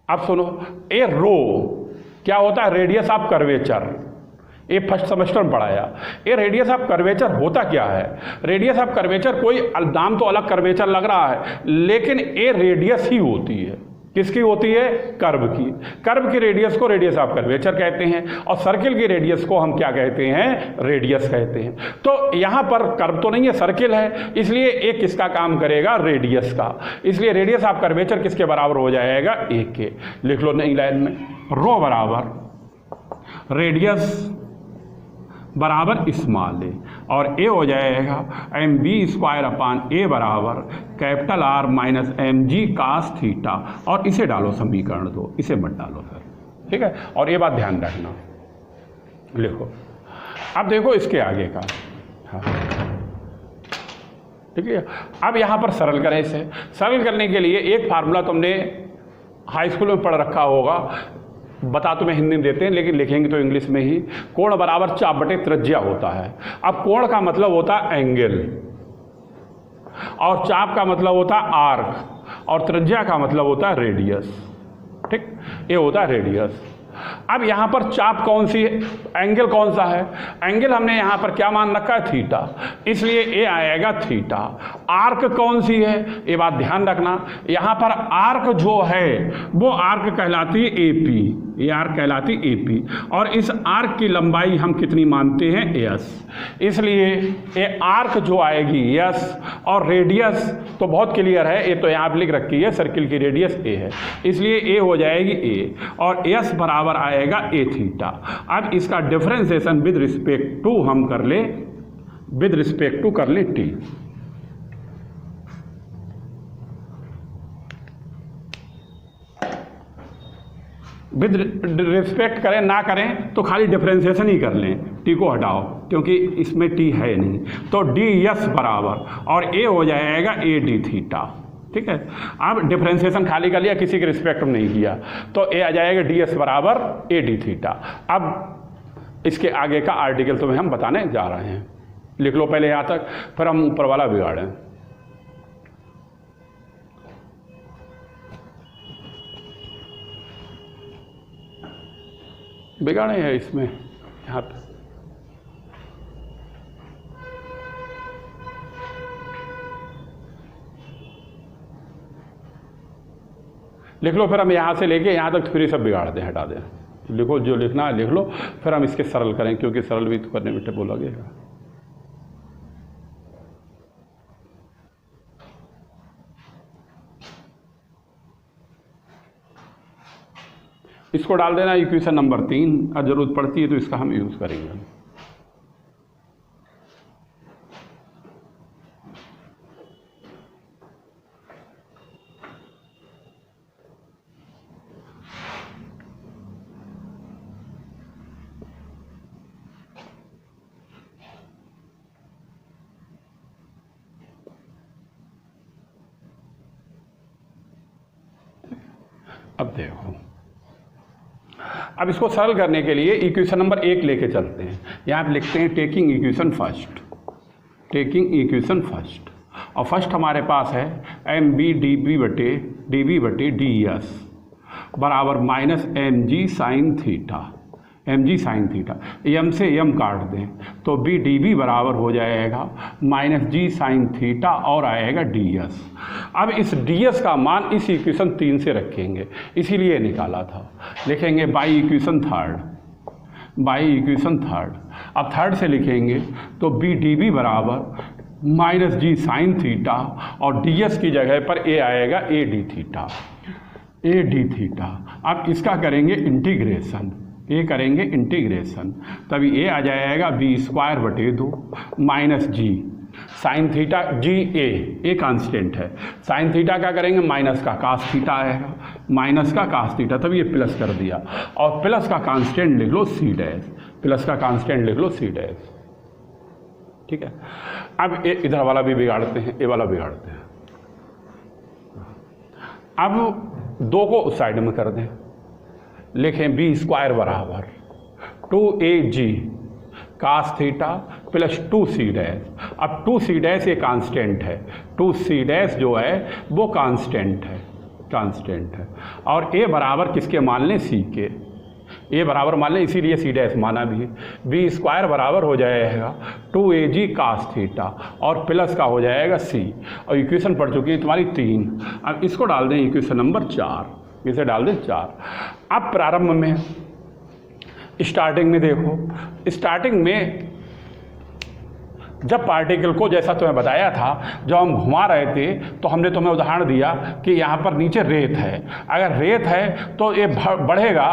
अब सुनो, ए रो क्या होता है, रेडियस ऑफ कर्वेचर, ये फर्स्ट सेमेस्टर में पढ़ाया। ये रेडियस ऑफ कर्वेचर होता क्या है, रेडियस ऑफ कर्वेचर कोई नाम तो अलग कर्वेचर लग रहा है, लेकिन ये रेडियस ही होती है, किसकी होती है, कर्व की। कर्व की रेडियस को रेडियस ऑफ कर्वेचर कहते हैं, और सर्किल की रेडियस को हम क्या कहते हैं, रेडियस कहते हैं। तो यहाँ पर कर्व तो नहीं है, सर्किल है, इसलिए एक किसका काम करेगा, रेडियस का, इसलिए रेडियस ऑफ कर्वेचर किसके बराबर हो जाएगा, एक के। लिख लो नई लाइन में, रो बराबर रेडियस बराबर स्मॉल ए, और ए हो जाएगा m v square upon a बराबर capital R minus m g cos theta, और इसे डालो समीकरण 2, इसे मत डालो सर, ठीक है। और ये बात ध्यान रखना, लिखो। अब देखो इसके आगे का, हाँ ठीक है। अब यहाँ पर सरल करें, इसे सरल करने के लिए एक फार्मूला तुमने हाई स्कूल में पढ़ रखा होगा, बता तो मैं हिंदी में देते हैं लेकिन लिखेंगे तो इंग्लिश में ही। कोण बराबर चाप बटे त्रिज्या होता है। अब कोण का मतलब होता है एंगल, और चाप का मतलब होता है आर्क, और त्रिज्या का मतलब होता है रेडियस, ठीक, ये होता है रेडियस। अब यहाँ पर चाप कौन सी है, एंगल कौन सा है, एंगल हमने यहाँ पर क्या मान रखा है, थीटा, इसलिए ये आएगा थीटा। आर्क कौन सी है, ये बात ध्यान रखना, यहाँ पर आर्क जो है वो आर्क कहलाती है एपी, ये आर्क कहलाती एपी, और इस आर्क की लंबाई हम कितनी मानते हैं, एस, इसलिए ये आर्क जो आएगी एस, और रेडियस तो बहुत क्लियर है, ये तो यहाँ पर लिख रखी है, सर्किल की रेडियस ए है, इसलिए ए हो जाएगी ए, और एस बराबर बराबर आएगा ए थीटा। अब इसका डिफरेंशिएशन विद रिस्पेक्ट टू हम कर ले, विद रिस्पेक्ट टू कर ले टी। विद रिस्पेक्ट करें ना करें तो खाली डिफरेंशिएशन ही कर लें, टी को हटाओ क्योंकि इसमें टी है नहीं, तो डी एस बराबर और ए हो जाएगा ए डी थीटा। ठीक है, अब डिफरेंशिएशन खाली कर लिया, किसी के रिस्पेक्ट में नहीं किया, तो ए आ जाएगा डी एस बराबर ए डी थीटा। अब इसके आगे का आर्टिकल तुम्हें हम बताने जा रहे हैं, लिख लो पहले यहाँ तक, फिर हम ऊपर वाला बिगाड़ें। बिगाड़े हैं इसमें यहाँ पे, लिख लो, फिर हम यहाँ से लेके यहाँ तक फिर सब बिगाड़ दें, हटा दें। लिखो, जो लिखना है लिख लो, फिर हम इसके सरल करें क्योंकि सरल भी तो करने में टेबो लगेगा। इसको डाल देना इक्वेशन नंबर 3, और जरूरत पड़ती है तो इसका हम यूज़ करेंगे। अब देखो, अब इसको सरल करने के लिए इक्वेशन नंबर 1 लेके चलते हैं। यहाँ पे लिखते हैं taking equation first, taking equation first, और फर्स्ट हमारे पास है एम बी डी बटे डी एस बराबर minus m g sine theta, m g sine theta, m से एम काट दें तो बी डी बी बराबर हो जाएगा माइनस जी साइन थीटा और आएगा डी एस। अब इस डी एस का मान इस इक्वेशन 3 से रखेंगे, इसीलिए निकाला था। लिखेंगे by equation third, by equation third. अब थर्ड से लिखेंगे तो बी डी बी बराबर माइनस जी साइन थीटा और डी एस की जगह पर ए आएगा A D theta, A D theta. अब इसका करेंगे इंटीग्रेशन, ये करेंगे इंटीग्रेशन, तभी ए आ जाएगा बी स्क्वायर बटे 2 minus g sine theta, g a constant है, साइन थीटा क्या करेंगे माइनस का कास थीटा आएगा, माइनस का कास थीटा, तभी ये प्लस कर दिया, और प्लस का कांस्टेंट लिख लो सी डैश, प्लस का कांस्टेंट लिख लो सी डैश। ठीक है, अब इधर वाला भी बिगाड़ते हैं, ए वाला बिगाड़ते हैं। अब 2 को उस साइड में कर दें, लिखें बी स्क्वायर बराबर 2AG cos theta plus 2C dash. अब 2C डैश ये कांस्टेंट है, 2C डैश जो है वो कांस्टेंट है, कांस्टेंट है, और ए बराबर किसके मान लें, सी के, ए बराबर मान लें, इसीलिए सी डैश माना भी। बी स्क्वायर बराबर हो जाएगा 2AG कास थीटा और प्लस का हो जाएगा सी, और इक्वेशन पढ़ चुकी है तुम्हारी 3। अब इसको डाल दें इक्वेशन नंबर 4, इसे डाल दें 4। अब प्रारंभ में स्टार्टिंग में देखो, स्टार्टिंग में जब पार्टिकल को, जैसा तुम्हें बताया था, जब हम घुमा रहे थे तो हमने तुम्हें उदाहरण दिया कि यहाँ पर नीचे रेत है, अगर रेत है तो ये बढ़ेगा,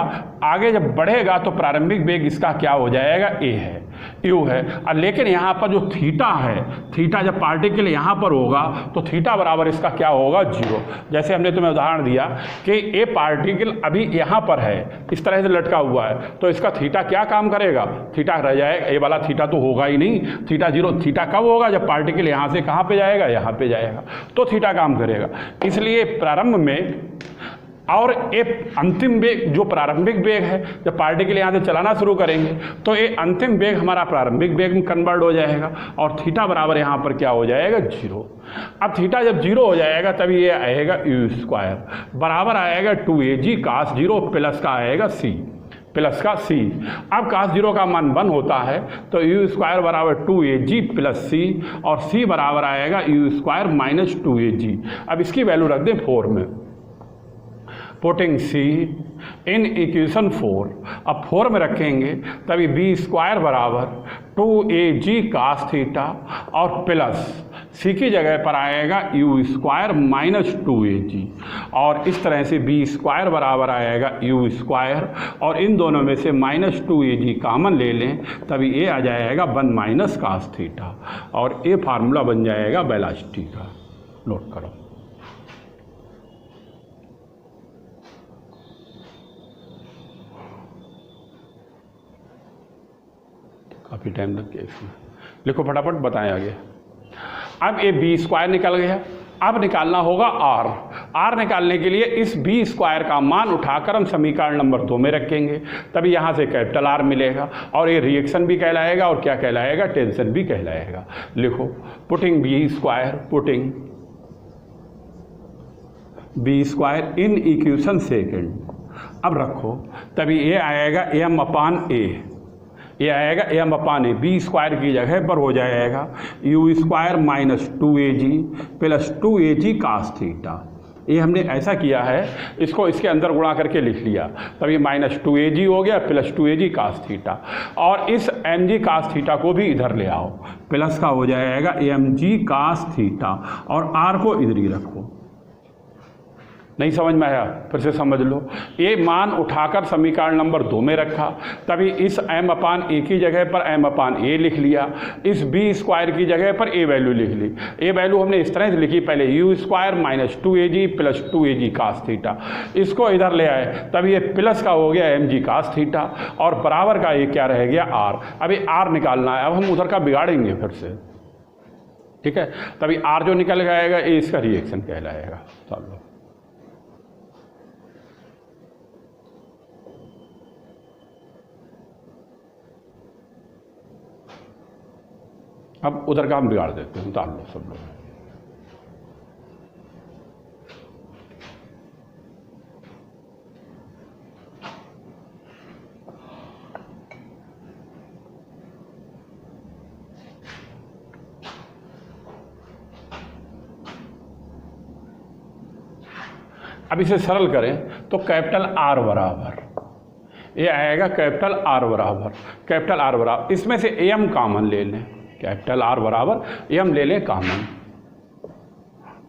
आगे जब बढ़ेगा तो प्रारंभिक वेग इसका क्या हो जाएगा, ए है, यू है। और लेकिन यहाँ पर जो थीटा है, थीटा जब पार्टिकल यहाँ पर होगा तो थीटा बराबर इसका क्या होगा, 0। जैसे हमने तुम्हें उदाहरण दिया कि ए पार्टिकल अभी यहाँ पर है, इस तरह से लटका हुआ है, तो इसका थीटा क्या काम करेगा, थीटा रह जाएगा, ए वाला थीटा तो होगा ही नहीं, थीटा 0। थीटा कब होगा, जब पार्टिकल यहाँ से कहाँ पे जाएगा, यहाँ पे जाएगा, तो थीटा काम करेगा। इसलिए प्रारंभ में और एक अंतिम वेग, जो प्रारंभिक वेग है, जब पार्टिकल यहाँ से चलाना शुरू करेंगे तो ये अंतिम वेग हमारा प्रारंभिक वेग में कन्वर्ट हो जाएगा, और थीटा बराबर यहाँ पर क्या हो जाएगा, 0। अब थीटा जब 0 हो जाएगा तभी ये आएगा यू स्क्वायर बराबर आएगा 2AG कास 0 प्लस का आएगा सी, प्लस का सी। अब कास 0 का मान 1 होता है तो यू स्क्वायर बराबर 2AG प्लस सी, और सी बराबर आएगा यू स्क्वायर माइनस 2AG। अब इसकी वैल्यू रख दें 4 में, पुटिंग सी इन इक्वेशन 4। अब 4 में रखेंगे तभी बी स्क्वायर बराबर 2AG कास थीटा और प्लस सी की जगह पर आएगा यू स्क्वायर माइनस 2AG, और इस तरह से बी स्क्वायर बराबर आएगा यू स्क्वायर, और इन दोनों में से -2AG कॉमन ले लें, तभी ये आ जाएगा 1 माइनस कास थीटा, और ये फार्मूला बन जाएगा वेलोसिटी का। नोट करो। काफ़ी टाइम लग गया इसमें, लिखो फटाफट, बताएं आगे। अब ये बी स्क्वायर निकल गया, अब निकालना होगा आर। आर निकालने के लिए इस बी स्क्वायर का मान उठाकर हम समीकरण नंबर 2 में रखेंगे, तभी यहाँ से कैपिटल आर मिलेगा, और ये रिएक्शन भी कहलाएगा और क्या कहलाएगा, टेंशन भी कहलाएगा। लिखो, putting b square in equation second. अब रखो, तभी ये आएगा m/a, ये आएगा m/a, बी स्क्वायर की जगह पर हो जाएगा u square -2AG plus 2AG cos theta. ये हमने ऐसा किया है, इसको इसके अंदर गुणा करके लिख लिया, तब ये -2AG हो गया प्लस 2AG कास थीटा, और इस mg कास थीटा को भी इधर ले आओ, प्लस का हो जाएगा mg कास थीटा, और r को इधर ही रखो। नहीं समझ में आया, फिर से समझ लो। ये मान उठाकर समीकरण नंबर 2 में रखा, तभी इस m/a की जगह पर m/a लिख लिया, इस b स्क्वायर की जगह पर a वैल्यू लिख ली। a वैल्यू हमने इस तरह से लिखी, पहले u square -2AG plus 2AG cos theta, इसको इधर ले आए, तभी ये प्लस का हो गया mg कास थीटा, और बराबर का ये क्या रह गया r। अभी r निकालना है, अब हम उधर का बिगाड़ेंगे फिर से, ठीक है। तभी r जो निकल जाएगा ये इसका रिएक्शन कहलाएगा। चलो, अब उधर का हम बिगाड़ देते हैं, उतार लो सब लोग। अब इसे सरल करें तो कैपिटल आर बराबर, ये आएगा कैपिटल आर बराबर, इसमें से एम कॉमन ले लें, कैपिटल आर बराबर एम ले लें कॉमन।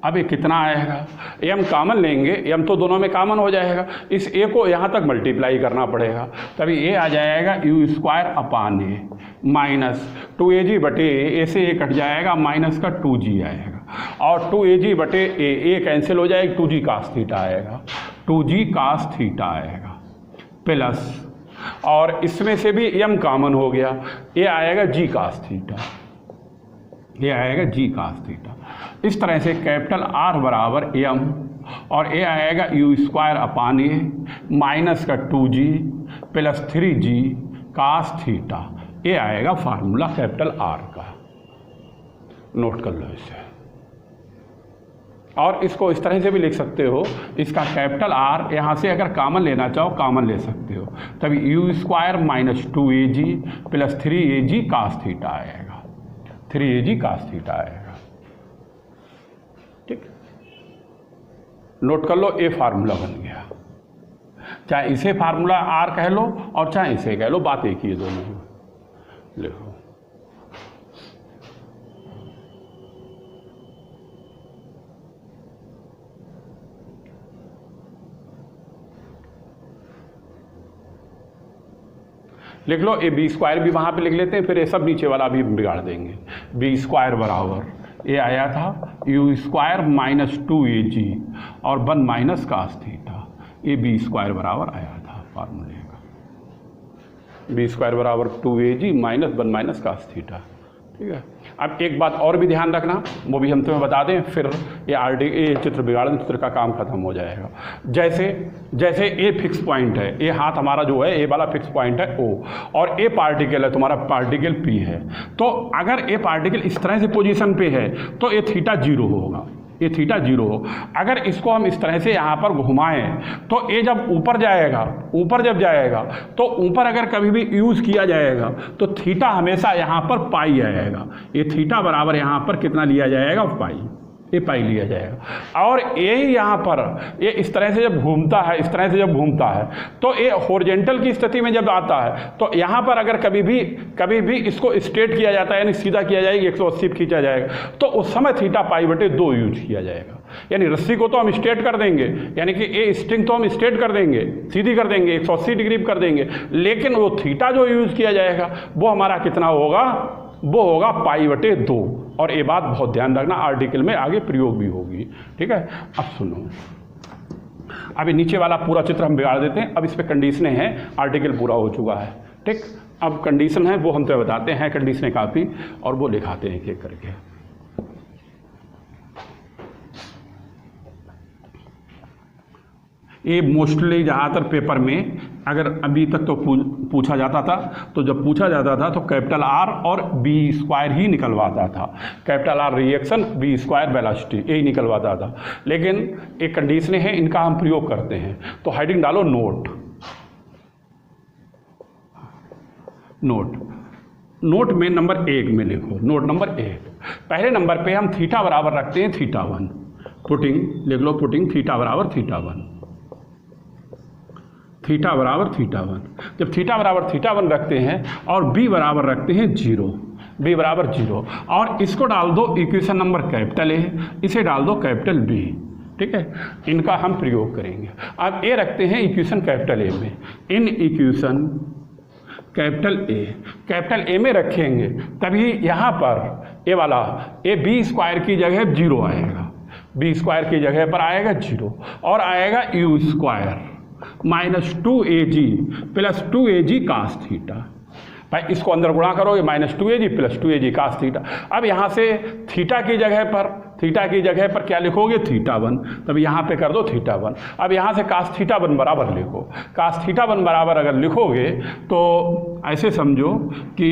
अब ये कितना आएगा, एम कॉमन लेंगे, एम तो दोनों में कॉमन हो जाएगा, इस ए को यहाँ तक मल्टीप्लाई करना पड़ेगा, तभी ए आ जाएगा यू स्क्वायर अपान ए -2AG बटे ए से ए कट जाएगा, माइनस का 2G आएगा, और 2AG बटे ए कैंसिल हो जाएगा, 2G कास थीटा आएगा, 2G कास थीटा आएगा, प्लस, और इसमें से भी एम कॉमन हो गया, ये आएगा जी कास थीटा, ये आएगा जी कास थीटा। इस तरह से कैपिटल आर बराबर एम, और ये आएगा u square upon a minus का 2G plus 3G cos theta, ये आएगा फार्मूला कैपिटल आर का। नोट कर लो इसे, और इसको इस तरह से भी लिख सकते हो, इसका कैपिटल आर यहाँ से अगर कॉमन लेना चाहो कॉमन ले सकते हो, तभी u square -2AG plus 3AG cos theta आएगा, 3AG कास थीटा आएगा, ठीक। नोट कर लो, ये फार्मूला बन गया, चाहे इसे फार्मूला आर कह लो और चाहे इसे कह लो, बात एक ही है दोनों में। लिखो, लिख लो, ये बी स्क्वायर भी वहाँ पे लिख लेते हैं, फिर ये सब नीचे वाला भी बिगाड़ देंगे। बी स्क्वायर बराबर ये आया था यू स्क्वायर -2AG और 1 माइनस कास थीटा, ये बी स्क्वायर बराबर आया था फार्मूले का, बी स्क्वायर बराबर 2AG minus 1 minus cos theta, ठीक है। अब एक बात और भी ध्यान रखना, वो भी हम तुम्हें बता दें, फिर ये चित्र बिगाड़न चित्र का काम खत्म हो जाएगा। जैसे ए फिक्स पॉइंट है, ये हाथ हमारा जो है, ए वाला फिक्स पॉइंट है ओ, और ए पार्टिकल है तुम्हारा, पार्टिकल पी है, तो अगर ए पार्टिकल इस तरह से पोजीशन पे है तो ये थीटा 0 होगा, ये थीटा 0 हो। अगर इसको हम इस तरह से यहाँ पर घुमाएं तो ये जब ऊपर जाएगा, ऊपर जब जाएगा तो ऊपर अगर कभी भी यूज़ किया जाएगा तो थीटा हमेशा यहाँ पर पाई आएगा, ये थीटा बराबर यहाँ पर कितना लिया जाएगा, पाई, ये पाई लिया जाएगा। और यही यहाँ पर ये इस तरह से जब घूमता है, इस तरह से जब घूमता है तो ये हॉरिजॉन्टल की स्थिति में जब आता है तो यहाँ पर अगर कभी भी इसको स्ट्रेट किया जाता है, यानी सीधा किया जाएगा, 180 खींचा जाएगा, तो उस समय थीटा पाई बटे 2 यूज किया जाएगा। यानी रस्सी को तो हम स्ट्रेट कर देंगे, यानी कि ये स्ट्रिंग तो हम स्ट्रेट कर देंगे, सीधी कर देंगे, 180 डिग्री कर देंगे, लेकिन वो थीटा जो यूज किया जाएगा वो हमारा कितना होगा, वो होगा पाई बटे 2। और ये बात बहुत ध्यान रखना, आर्टिकल में आगे प्रयोग भी होगी। ठीक है, अब सुनो, अभी नीचे वाला पूरा चित्र हम बिगाड़ देते हैं। अब इस पे कंडीशनें हैं, आर्टिकल पूरा हो चुका है। ठीक, अब कंडीशन है वो हम तो बताते हैं, कंडीशनें काफ़ी, और वो लिखाते हैं एक एक करके। ये मोस्टली ज़्यादातर पेपर में अगर अभी तक तो पूछा जाता था, तो जब पूछा जाता था तो कैपिटल आर और बी स्क्वायर ही निकलवाता था। Capital R reaction, b square velocity, यही निकलवाता था। लेकिन एक कंडीशनें हैं, इनका हम प्रयोग करते हैं। तो हेडिंग डालो नोट में नंबर 1 में लिखो, नोट नंबर 1। पहले नंबर पे हम थीटा बराबर रखते हैं थीटा 1, लिख लो पुटिंग थीटा बराबर थीटा 1, थीटा बराबर थीटा 1। जब थीटा बराबर थीटा 1 रखते हैं और बी बराबर रखते हैं 0, बी बराबर 0, और इसको डाल दो इक्वेशन नंबर कैपिटल ए, इसे डाल दो कैपिटल बी। ठीक है, इनका हम प्रयोग करेंगे। अब ए रखते हैं इक्वेशन कैपिटल ए में, इन इक्वेशन कैपिटल ए में रखेंगे, तभी यहाँ पर ए वाला ए बी स्क्वायर की जगह 0 आएगा, बी स्क्वायर की जगह पर आएगा 0, और आएगा u square minus 2AG plus 2AG cos theta. भाई इसको अंदर गुणा करोगे, minus 2AG plus 2AG cos theta. अब यहाँ से थीटा की जगह पर क्या लिखोगे, थीटा 1, तब यहाँ पे कर दो थीटा 1। अब यहाँ से कास थीटा 1 बराबर लिखो, कास थीटा 1 बराबर अगर लिखोगे तो ऐसे समझो कि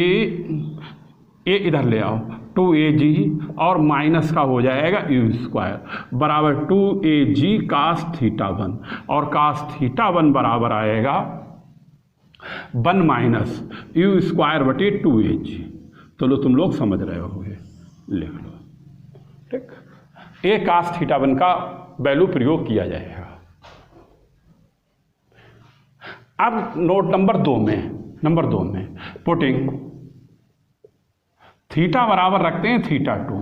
ये इधर ले आओ, 2AG और माइनस का हो जाएगा यू स्क्वायर बराबर 2AG कास थीटा 1, और कास थीटा 1 बराबर आएगा 1 माइनस यू स्क्वायर बटे 2AG। तो लो तुम लोग समझ रहे होगे, लिख लो। ठीक, ए कास थीटा 1 का वैल्यू प्रयोग किया जाएगा। अब नोट नंबर 2 में पुटिंग थीटा बराबर रखते हैं थीटा 2,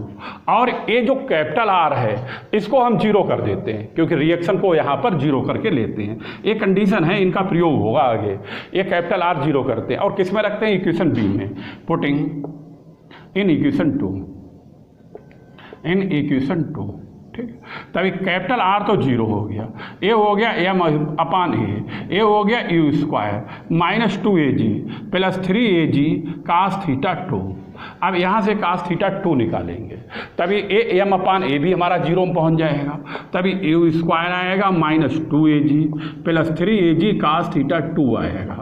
और ये जो कैपिटल आर है इसको हम 0 कर देते हैं, क्योंकि रिएक्शन को यहाँ पर 0 करके लेते हैं। ये कंडीशन है, इनका प्रयोग होगा आगे। ये कैपिटल आर 0 करते हैं, और किस में रखते हैं, इक्वेशन बी में, पुटिंग इन इक्वेशन 2। ठीक, तभी कैपिटल आर तो 0 हो गया, ए हो गया एम अपान ए हो गया u square minus 2AG plus 3AG cos theta 2। अब यहाँ से कास थीटा 2 निकालेंगे, तभी ए एम अपान ए भी हमारा 0 में पहुँच जाएगा, तभी यू स्क्वायर आएगा minus 2AG plus 3AG cos theta 2 आएगा।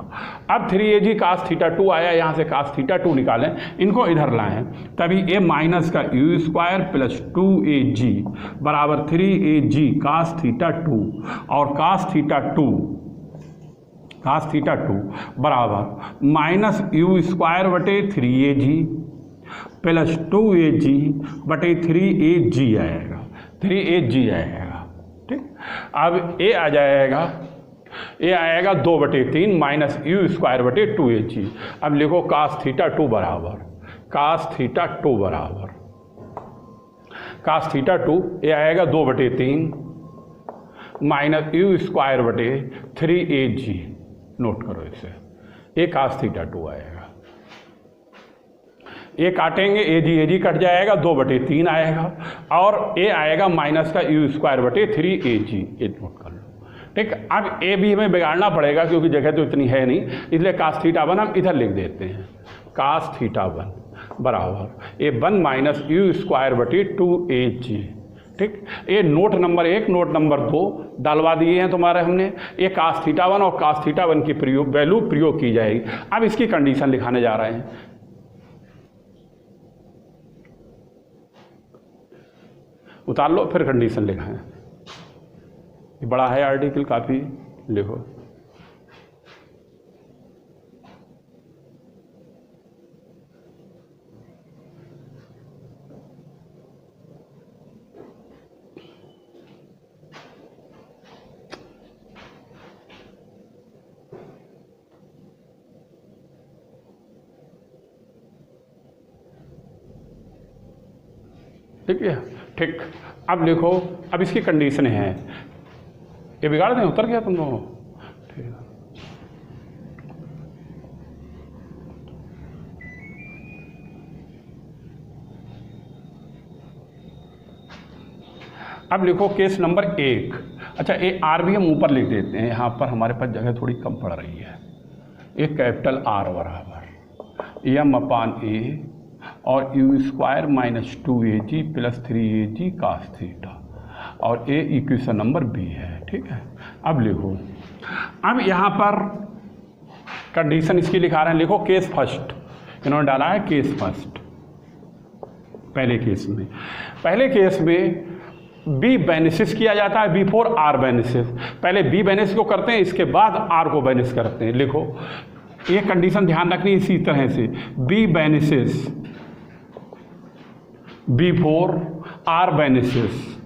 अब 3AG कास थीटा 2 आया, यहाँ से कास थीटा 2 निकालें, इनको इधर लाएं, तभी ए माइनस का यू स्क्वायर प्लस 2AG बराबर 3AG कास थीटा 2, और कास थीटा 2 बराबर माइनस यू स्क्वायर बटे 3AG प्लस 2AG बटे 3AG आएगा, 3AG आएगा। ठीक, अब ए आ जाएगा, ये आएगा 2/3 माइनस यू स्क्वायर बटे 2AG। अब लिखो कास थीटा 2 बराबर कास थीटा 2, ये आएगा 2/3 माइनस यू स्क्वायर बटे 3AG। नोट करो इसे, ये कास थीटा 2 आएगा, ये काटेंगे AG कट जाएगा, 2/3 आएगा, और ए आएगा माइनस का यू स्क्वायर बटे 3AG। ये नोट कर लो। ठीक, अब ए भी हमें बिगाड़ना पड़ेगा क्योंकि जगह तो इतनी है नहीं, इसलिए कास थीटा 1 हम इधर लिख देते हैं, कास थीटा 1 बराबर ए 1 माइनस यू स्क्वायर बटे 2AG। ठीक, ये नोट नंबर 1, नोट नंबर 2 डालवा दिए हैं तुम्हारे हमने। ये कास थीटा 1 और कास थीटा 1 की वैल्यू प्रयोग की जाएगी। अब इसकी कंडीशन लिखाने जा रहे हैं। उतार लो, फिर कंडीशन लिखाएं। ये बड़ा है आर्टिकल काफ़ी, लिखो। ठीक है, ठीक। अब लिखो, अब इसकी कंडीशन है, ये बिगाड़ दें, उतर गया तुम लोगों, ठीक है। अब लिखो केस नंबर 1। अच्छा, ये आर भी हम ऊपर लिख देते हैं, यहाँ पर हमारे पास जगह थोड़ी कम पड़ रही है। एक कैपिटल आर बराबर एम अपान ए और u square minus 2AG plus 3AG cos theta, और ए इक्वेशन नंबर बी है, ठीक है। अब लिखो, अब यहाँ पर कंडीशन इसकी लिखा रहे हैं, लिखो केस फर्स्ट, इन्होंने डाला है केस फर्स्ट। पहले केस में बी बेनिसिस किया जाता है बिफोर आर बेनिसिस। पहले बी बेनिस को करते हैं, इसके बाद आर को बेनिस करते हैं। लिखो, ये कंडीशन ध्यान रखनी इसी तरह से, बी बेनिसिस बिफोर आर बेनिसिस,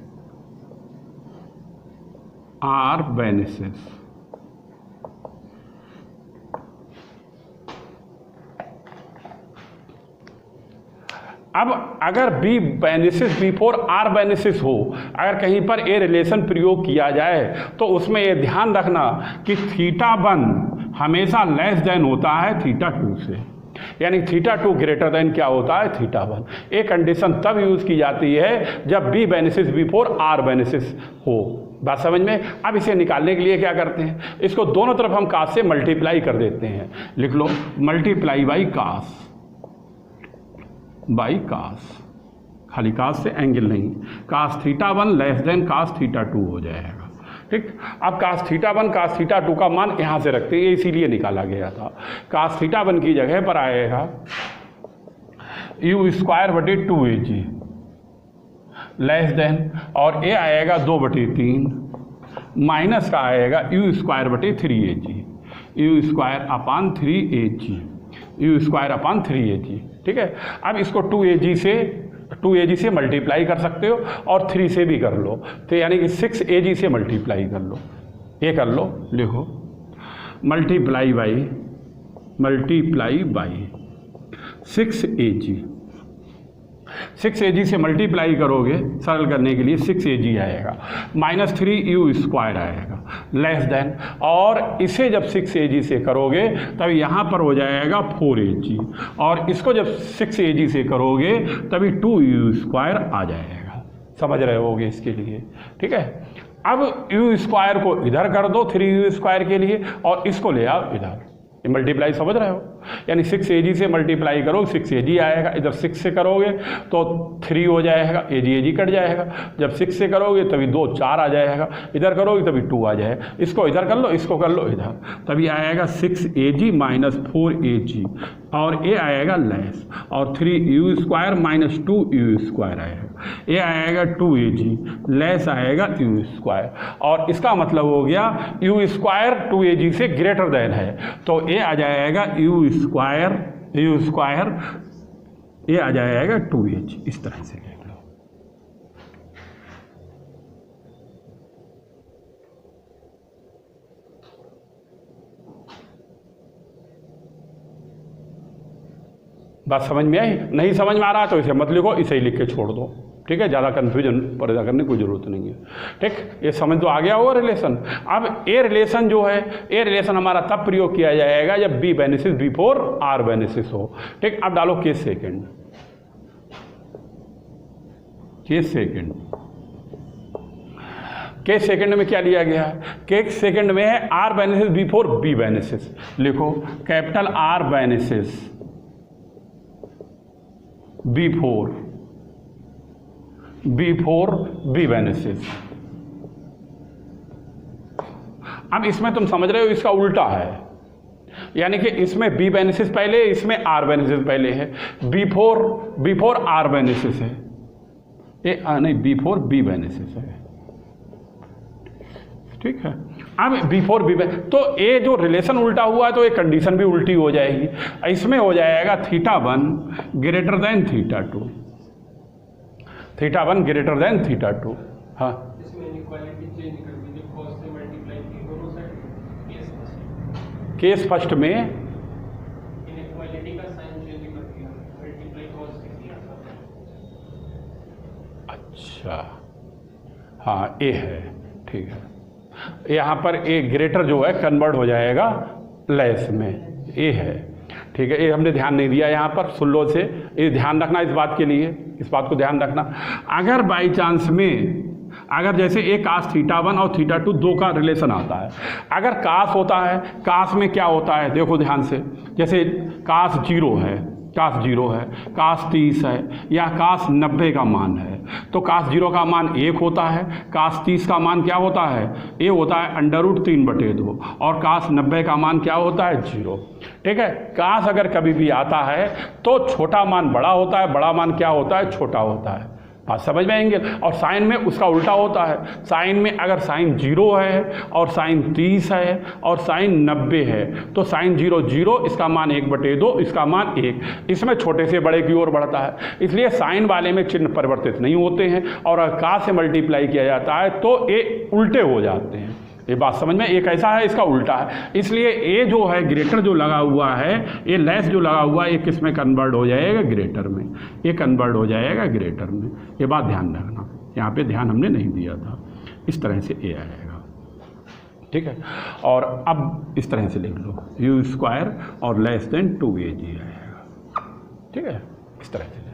आर बेनिसिस। अब अगर बी बेनिसिस बिफोर आर बेनिसिस हो, अगर कहीं पर ए रिलेशन प्रयोग किया जाए तो उसमें ये ध्यान रखना कि θ1 हमेशा लेस देन होता है θ2 से, यानी θ2 ग्रेटर देन क्या होता है θ1। ये कंडीशन तब यूज़ की जाती है जब बी बेनिसिस बिफोर आर बेनिसिस हो। बात समझ में? अब इसे निकालने के लिए क्या करते हैं, इसको दोनों तरफ हम कास से मल्टीप्लाई कर देते हैं। लिख लो, मल्टीप्लाई बाई कास, खाली कास से एंगल नहीं, कास θ1 लेस देन कास θ2 हो जाएगा, ठीक। अब कास θ1 कास θ2 का मान यहाँ से रखते हैं, इसीलिए निकाला गया था। कास θ1 की जगह पर आएगा यू स्क्वायर बटे 2AG लेस देन, और ए आएगा 2/3 माइनस का आएगा यू स्क्वायर बटे 3AG, you square upon 3AG, you square upon 3AG, ठीक है। अब इसको 2AG से मल्टीप्लाई कर सकते हो और 3 से भी कर लो, तो यानी कि 6AG से मल्टीप्लाई कर लो, ये कर लो। लिखो, मल्टीप्लाई बाई 6AG से मल्टीप्लाई करोगे, सरल करने के लिए 6AG आएगा, माइनस 3 स्क्वायर आएगा लेस देन, और इसे जब 6AG से करोगे तब यहाँ पर हो जाएगा 4AG, और इसको जब 6AG से करोगे तभी 2 स्क्वायर आ जाएगा। समझ रहे होगे इसके लिए, ठीक है। अब यू स्क्वायर को इधर कर दो 3 स्क्वायर के लिए, और इसको ले आओ इधर, मल्टीप्लाई समझ रहे हो, यानी 6AG से मल्टीप्लाई करो 6AG आएगा, इधर 6 से करोगे तो 3 हो जाएगा, AG कट जाएगा, जब 6 से करोगे तभी 2 4 आ जाएगा, इधर करोगे तभी 2 आ जाएगा, इसको इधर कर लो, इसको कर लो इधर, तभी आएगा 6AG माइनस 4AG, और ये आएगा लेस, और 3 स्क्वायर माइनस 2 स्क्वायर आएगा, ये आएगा 2AG लेस आएगा यू स्क्वायर, और इसका मतलब हो गया यू स्क्वायर 2AG से ग्रेटर देन है, तो ये आ जाएगा यू स्क्वायर, ये आ जाएगा 2AG। इस तरह से लिख लो। बात समझ में आई? नहीं समझ में आ रहा तो इसे मत लिखो, इसे ही लिख के छोड़ दो, ठीक है। ज़्यादा कन्फ्यूजन पैदा करने की कोई ज़रूरत नहीं है, ठीक। ये समझ तो आ गया होगा रिलेशन। अब ए रिलेशन जो है, ए रिलेशन हमारा तब प्रयोग किया जाएगा जब बी बेनिसिस बिफोर आर बेनिसिस हो, ठीक। अब डालो केस सेकंड, केस सेकंड में क्या लिया गया है, केस सेकंड में है आर बेनिसिस बिफोर बी बेनिसिस। लिखो, कैपिटल आर बेनिसिस बिफोर बी बेनिसिस। अब इसमें तुम समझ रहे हो इसका उल्टा है, यानी कि इसमें बी बेनिसिस पहले, इसमें आर बेनिसिस पहले है, बिफोर आर बेनिसिस है, ये नहीं बिफोर बी बेनिसिस है, ठीक है। अब बिफोर बी, तो ये जो रिलेशन उल्टा हुआ है तो ये कंडीशन भी उल्टी हो जाएगी। इसमें हो जाएगा θ1 ग्रेटर देन θ2, θ1 ग्रेटर देन θ2। हाँ, केस फर्स्ट में अच्छा, हाँ ए है, ठीक है। यहाँ पर ए ग्रेटर जो है कन्वर्ट हो जाएगा लेस में, ए है, ठीक है। ये हमने ध्यान नहीं दिया यहाँ पर, सुन लो से, ये ध्यान रखना इस बात के लिए, इस बात को ध्यान रखना। अगर बाई चांस में, अगर जैसे एक कास θ1 और θ2 दो का रिलेशन आता है, अगर कास होता है, कास में क्या होता है देखो ध्यान से, जैसे कास 0 है, कास 0 है, कास 30 है, या कास 90 का मान है, तो कास 0 का मान 1 होता है, कास 30 का मान क्या होता है, ये होता है √3/2, और कास 90 का मान क्या होता है 0, ठीक है। कास अगर कभी भी आता है तो छोटा मान बड़ा होता है, बड़ा मान क्या होता है, छोटा होता है, बात समझ में आएंगे। और साइन में उसका उल्टा होता है, साइन में अगर साइन 0 है और साइन 30 है और साइन 90 है, तो साइन 0 0, इसका मान 1/2, इसका मान 1, इसमें छोटे से बड़े की ओर बढ़ता है, इसलिए साइन वाले में चिन्ह परिवर्तित नहीं होते हैं, और अगर का से मल्टीप्लाई किया जाता है तो ये उल्टे हो जाते हैं। ये बात समझ में, एक ऐसा है, इसका उल्टा है, इसलिए ये जो है ग्रेटर जो लगा हुआ है, ये लेस जो लगा हुआ है, ये किस में कन्वर्ट हो जाएगा, ग्रेटर में, ये कन्वर्ट हो जाएगा ग्रेटर में। ये बात ध्यान रखना, यहाँ पे ध्यान हमने नहीं दिया था। इस तरह से ए आएगा, ठीक है। और अब इस तरह से लिख लो, u² और लेस देन 2ag आएगा, ठीक है, इस तरह से।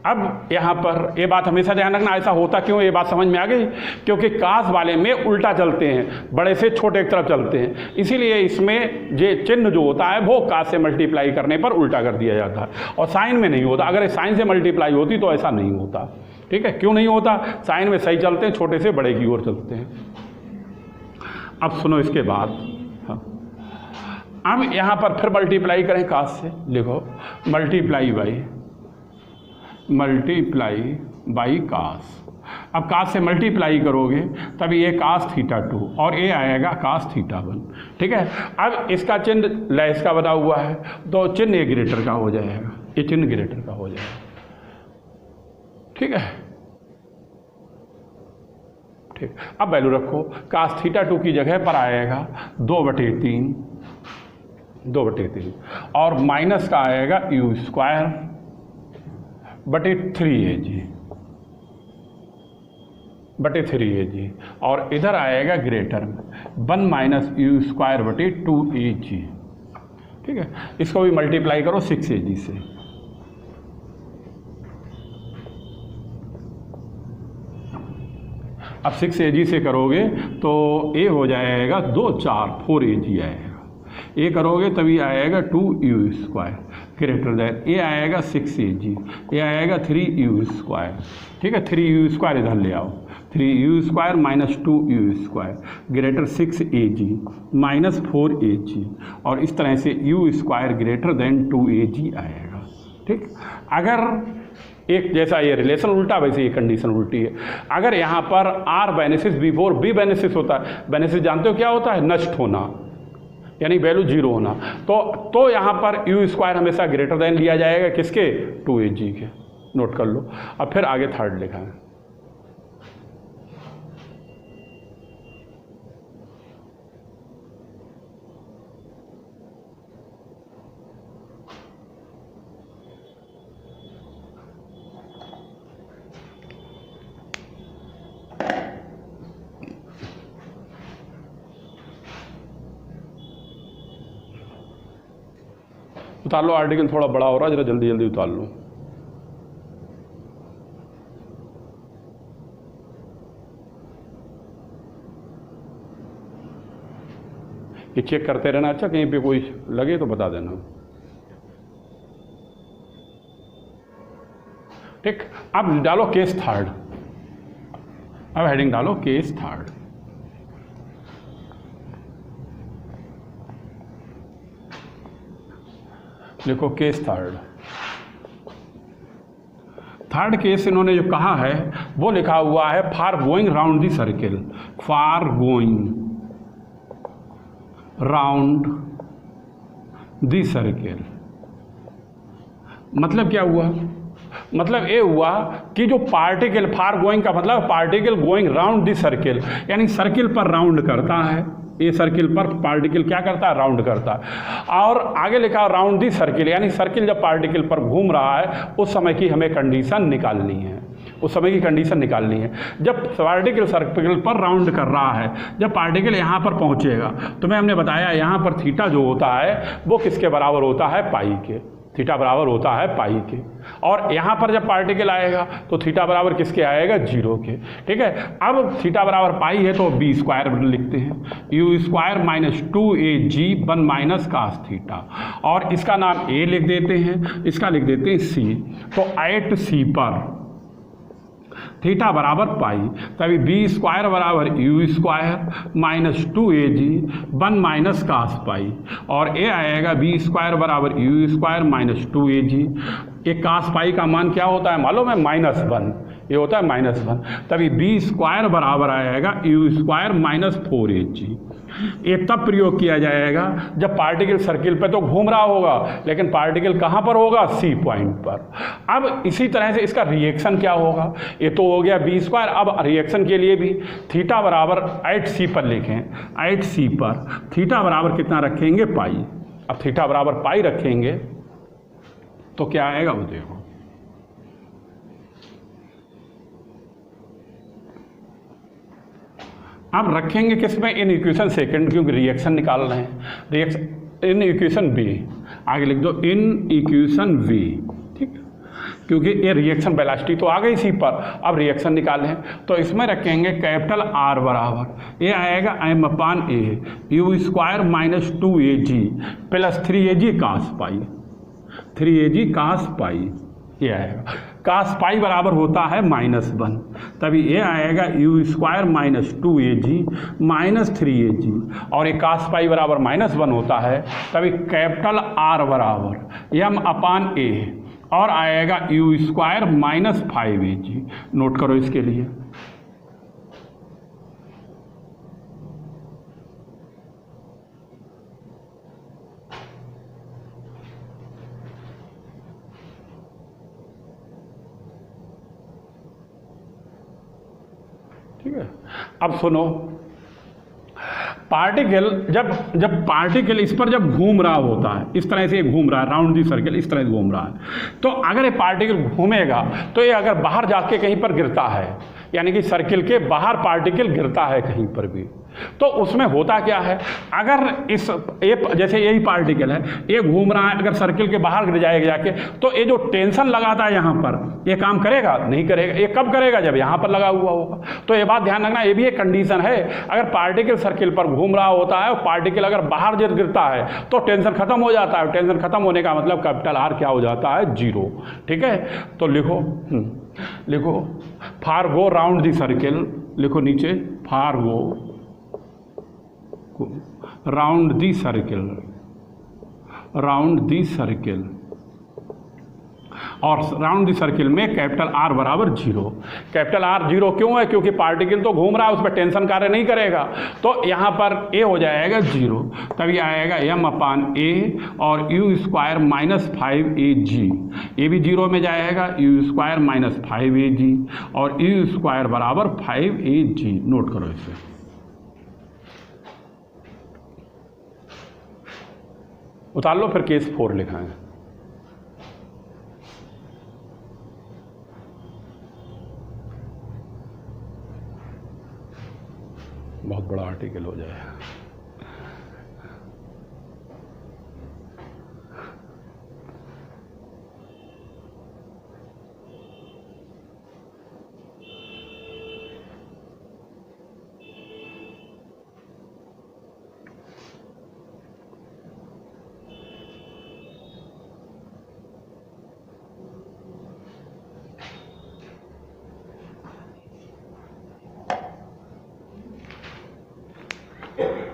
अब यहाँ पर ये बात हमेशा ध्यान रखना, ऐसा होता क्यों, ये बात समझ में आ गई, क्योंकि कास वाले में उल्टा चलते हैं, बड़े से छोटे की तरफ चलते हैं, इसीलिए इसमें जे चिन्ह जो होता है वो कास से मल्टीप्लाई करने पर उल्टा कर दिया जाता है, और साइन में नहीं होता। अगर साइन से मल्टीप्लाई होती तो ऐसा नहीं होता, ठीक है। क्यों नहीं होता, साइन में सही चलते हैं, छोटे से बड़े की ओर चलते हैं। अब सुनो इसके बाद, हाँ, अब यहाँ पर फिर मल्टीप्लाई करें कास से, लिखो मल्टीप्लाई बाई कास। अब कास से मल्टीप्लाई करोगे तब ये कास θ2 और ये आएगा कास θ1, ठीक है। अब इसका चिन्ह लेस का बना हुआ है, तो चिन्ह ये ग्रेटर का हो जाएगा, ये चिन्ह ग्रेटर का हो जाएगा, ठीक है, ठीक। अब वैल्यू रखो, कास θ2 की जगह पर आएगा 2/3 और माइनस का आएगा u² बटे 3ag, और इधर आएगा ग्रेटर में 1 - u² बटे 2ag, ठीक है। इसको भी मल्टीप्लाई करो 6ag से, अब 6ag से करोगे तो ये हो जाएगा 2 4 4ag आएगा, ये करोगे तभी आएगा 2u² ग्रेटर दैन, ये आएगा 6ag, ये आएगा 3u², ठीक है। 3u² इधर ले आओ, 3u² minus 2u² greater 6ag minus 4ag, और इस तरह से u² ग्रेटर देन 2ag आएगा, ठीक। अगर एक जैसा ये रिलेशन उल्टा, वैसे ये कंडीशन उल्टी है। अगर यहाँ पर r बेनिसिस बिफोर b बेनिसिस होता है, बेनिसिस जानते हो क्या होता है, नष्ट होना, यानी वैल्यू 0 होना, तो यहाँ पर u² हमेशा ग्रेटर देन लिया जाएगा, किसके, 2ag के, नोट कर लो। अब फिर आगे थर्ड लिखा है, उतार लो, आर्टिकल थोड़ा बड़ा हो रहा है, जरा जल्दी जल्दी उतार लो। ये चेक करते रहना, अच्छा कहीं पे कोई लगे तो बता देना, ठीक। अब डालो केस थर्ड, अब हेडिंग डालो केस थर्ड, देखो केस थर्ड केस इन्होंने जो कहा है वो लिखा हुआ है for going round the circle, for going round the circle. मतलब क्या हुआ, मतलब ये हुआ कि जो पार्टिकल, फॉर गोइंग का मतलब particle going round the circle, यानी सर्किल पर राउंड करता है, ये सर्किल पर पार्टिकल क्या करता है, राउंड करता है। और आगे लिखा राउंड दी सर्किल, यानी सर्किल जब पार्टिकल पर घूम रहा है उस समय की हमें कंडीशन निकालनी है। उस समय की कंडीशन निकालनी है। जब पार्टिकल सर्किल पर राउंड कर रहा है, जब पार्टिकल यहाँ पर पहुँचेगा, तो मैं हमने बताया यहाँ पर थीटा जो होता है वो किसके बराबर होता है, पाई के। थीटा बराबर होता है पाई के। और यहाँ पर जब पार्टिकल आएगा तो थीटा बराबर किसके आएगा, 0 के। ठीक है, अब थीटा बराबर पाई है तो बी स्क्वायर लिखते हैं, u square minus 2AG 1 minus cos theta, और इसका नाम ए लिख देते हैं, इसका लिख देते हैं सी। तो एट सी पर थीटा बराबर पाई, तभी बी स्क्वायर बराबर u square minus 2AG 1 minus cos pi, और ए आएगा बी स्क्वायर बराबर यू स्क्वायर माइनस 2AG। ये कास पाई का मान क्या होता है मालूम है, -1, ये होता है -1, तभी बी स्क्वायर बराबर आएगा यू स्क्वायर माइनस 4AG। ये तब प्रयोग किया जाएगा जब पार्टिकल सर्किल पे तो घूम रहा होगा, लेकिन पार्टिकल कहाँ पर होगा, सी पॉइंट पर। अब इसी तरह से इसका रिएक्शन क्या होगा, ये तो हो गया बी स्क्वायर। अब रिएक्शन के लिए भी थीटा बराबर 8C पर लिखें, 8C पर थीटा बराबर कितना रखेंगे, पाई। अब थीटा बराबर पाई रखेंगे तो क्या आएगा वो देखो, अब रखेंगे किस में, इन इक्वेशन सेकंड, क्योंकि रिएक्शन निकाल रहे हैं। रिएक्शन इन इक्वेशन बी, आगे लिख दो इन इक्वेशन वी, ठीक, क्योंकि ये रिएक्शन वेलोसिटी तो आ गई सी पर, अब रिएक्शन निकालें तो इसमें रखेंगे कैपिटल आर बराबर, ये आएगा m/a u square minus 2AG plus 3AG cos pi, 3AG cos pi, ये आएगा। कास पाई बराबर होता है -1, तभी ये आएगा u square minus 2AG minus 3AG, और ये कास पाई बराबर -1 होता है, तभी कैपिटल आर बराबर m/a, और आएगा u square minus 5AG। Note करो इसके लिए, ठीक है। अब सुनो, पार्टिकल जब पार्टिकल इस पर जब घूम रहा होता है, इस तरह से घूम रहा है राउंड दी सर्कल, इस तरह से घूम रहा है, तो अगर ये पार्टिकल घूमेगा तो ये अगर बाहर जाके कहीं पर गिरता है, यानी कि सर्किल के बाहर पार्टिकल गिरता है कहीं पर भी, तो उसमें होता क्या है, अगर इस जैसे यही पार्टिकल है, ये घूम रहा है, अगर सर्किल के बाहर गिर जाएगा जाके, तो ये जो टेंशन लगाता है यहाँ पर, ये काम करेगा नहीं करेगा, ये कब करेगा, जब यहाँ पर लगा हुआ होगा। तो ये बात ध्यान रखना, ये भी एक कंडीशन है, अगर पार्टिकल सर्किल पर घूम रहा होता है और पार्टिकल अगर बाहर जब गिरता है तो टेंशन खत्म हो जाता है, टेंशन खत्म होने का मतलब कैपिटल आर क्या हो जाता है, 0। ठीक है, तो लिखो फार गो राउंड दी सर्किल, लिखो नीचे for go round the circle, round the circle, और राउंड दी सर्किल में कैपिटल आर बराबर 0। कैपिटल आर 0 क्यों है, क्योंकि पार्टिकल तो घूम रहा है, उस पर टेंशन कार्य नहीं करेगा, तो यहाँ पर ए हो जाएगा 0, तभी आएगा m/a और यू स्क्वायर माइनस 5AG, ये भी 0 में जाएगा, यू स्क्वायर माइनस 5AG और यू स्क्वायर बराबर 5AG। नोट करो इसे, उतार लो, फिर केस 4 लिखा है। बहुत बड़ा आर्टिकल हो जाएगा।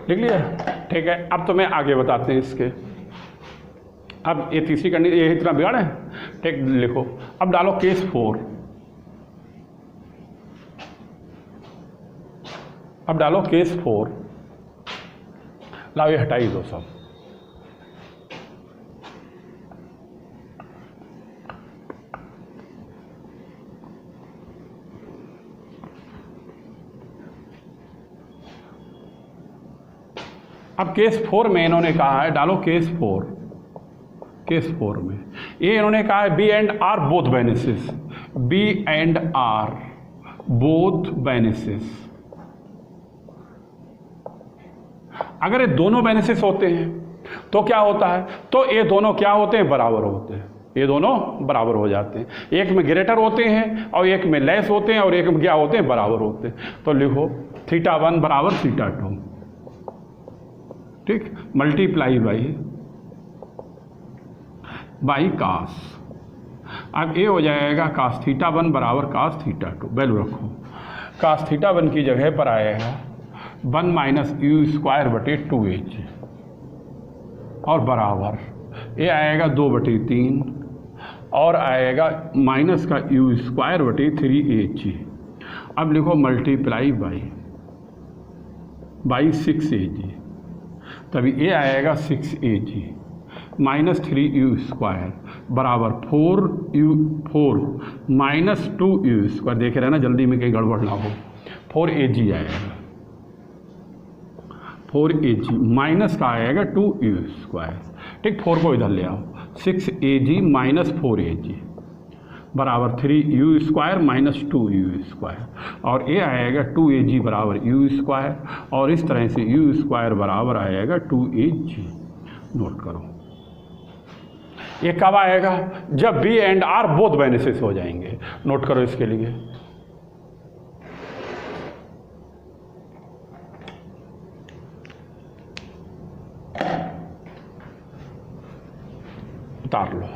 लिख लिया, ठीक है। अब तो मैं आगे बताते हैं इसके, अब ये तीसरी कंडीशन, ये इतना बिगाड़ है, ठीक, लिखो। अब डालो केस 4, अब डालो केस 4, लाओ ये हटाई दो सब, अब केस 4 में इन्होंने कहा है, डालो केस 4 में ये इन्होंने कहा है b and r both vanishes, b and r both vanishes, अगर ये दोनों बेनिसिस होते हैं तो क्या होता है, तो ये दोनों क्या होते हैं, बराबर होते हैं, ये दोनों बराबर हो जाते हैं, एक में ग्रेटर होते हैं और एक में लेस होते हैं और एक में क्या होते हैं, बराबर होते हैं। तो लिखो θ1 बराबर θ2, ठीक, मल्टीप्लाई बाई कास, अब ये हो जाएगा कास θ1 बराबर कास θ2, वैल्यू रखो, कास θ1 की जगह पर आएगा 1 माइनस यू स्क्वायर बटे 2h और बराबर ये आएगा 2/3 और आएगा माइनस का यू स्क्वायर बटे 3h। अब लिखो मल्टीप्लाई बाई 6aj, तभी ये आएगा 6aj माइनस 3u स्क्वायर बराबर 4 माइनस 2u स्क्वायर, देख रहे हैं ना, जल्दी में कहीं गड़बड़ ना हो, 4aj आएगा, 4aj माइनस का आएगा 2u स्क्वायर, ठीक, 4 को इधर ले आओ, 6aj माइनस 4aj बराबर 3u square minus 2u square और ये आएगा 2aj बराबर u स्क्वायर और इस तरह से u स्क्वायर बराबर आएगा 2aj। नोट करो, ये कब आएगा, जब b एंड r बोथ बेनिसिस हो जाएंगे। नोट करो इसके लिए, उतार लो।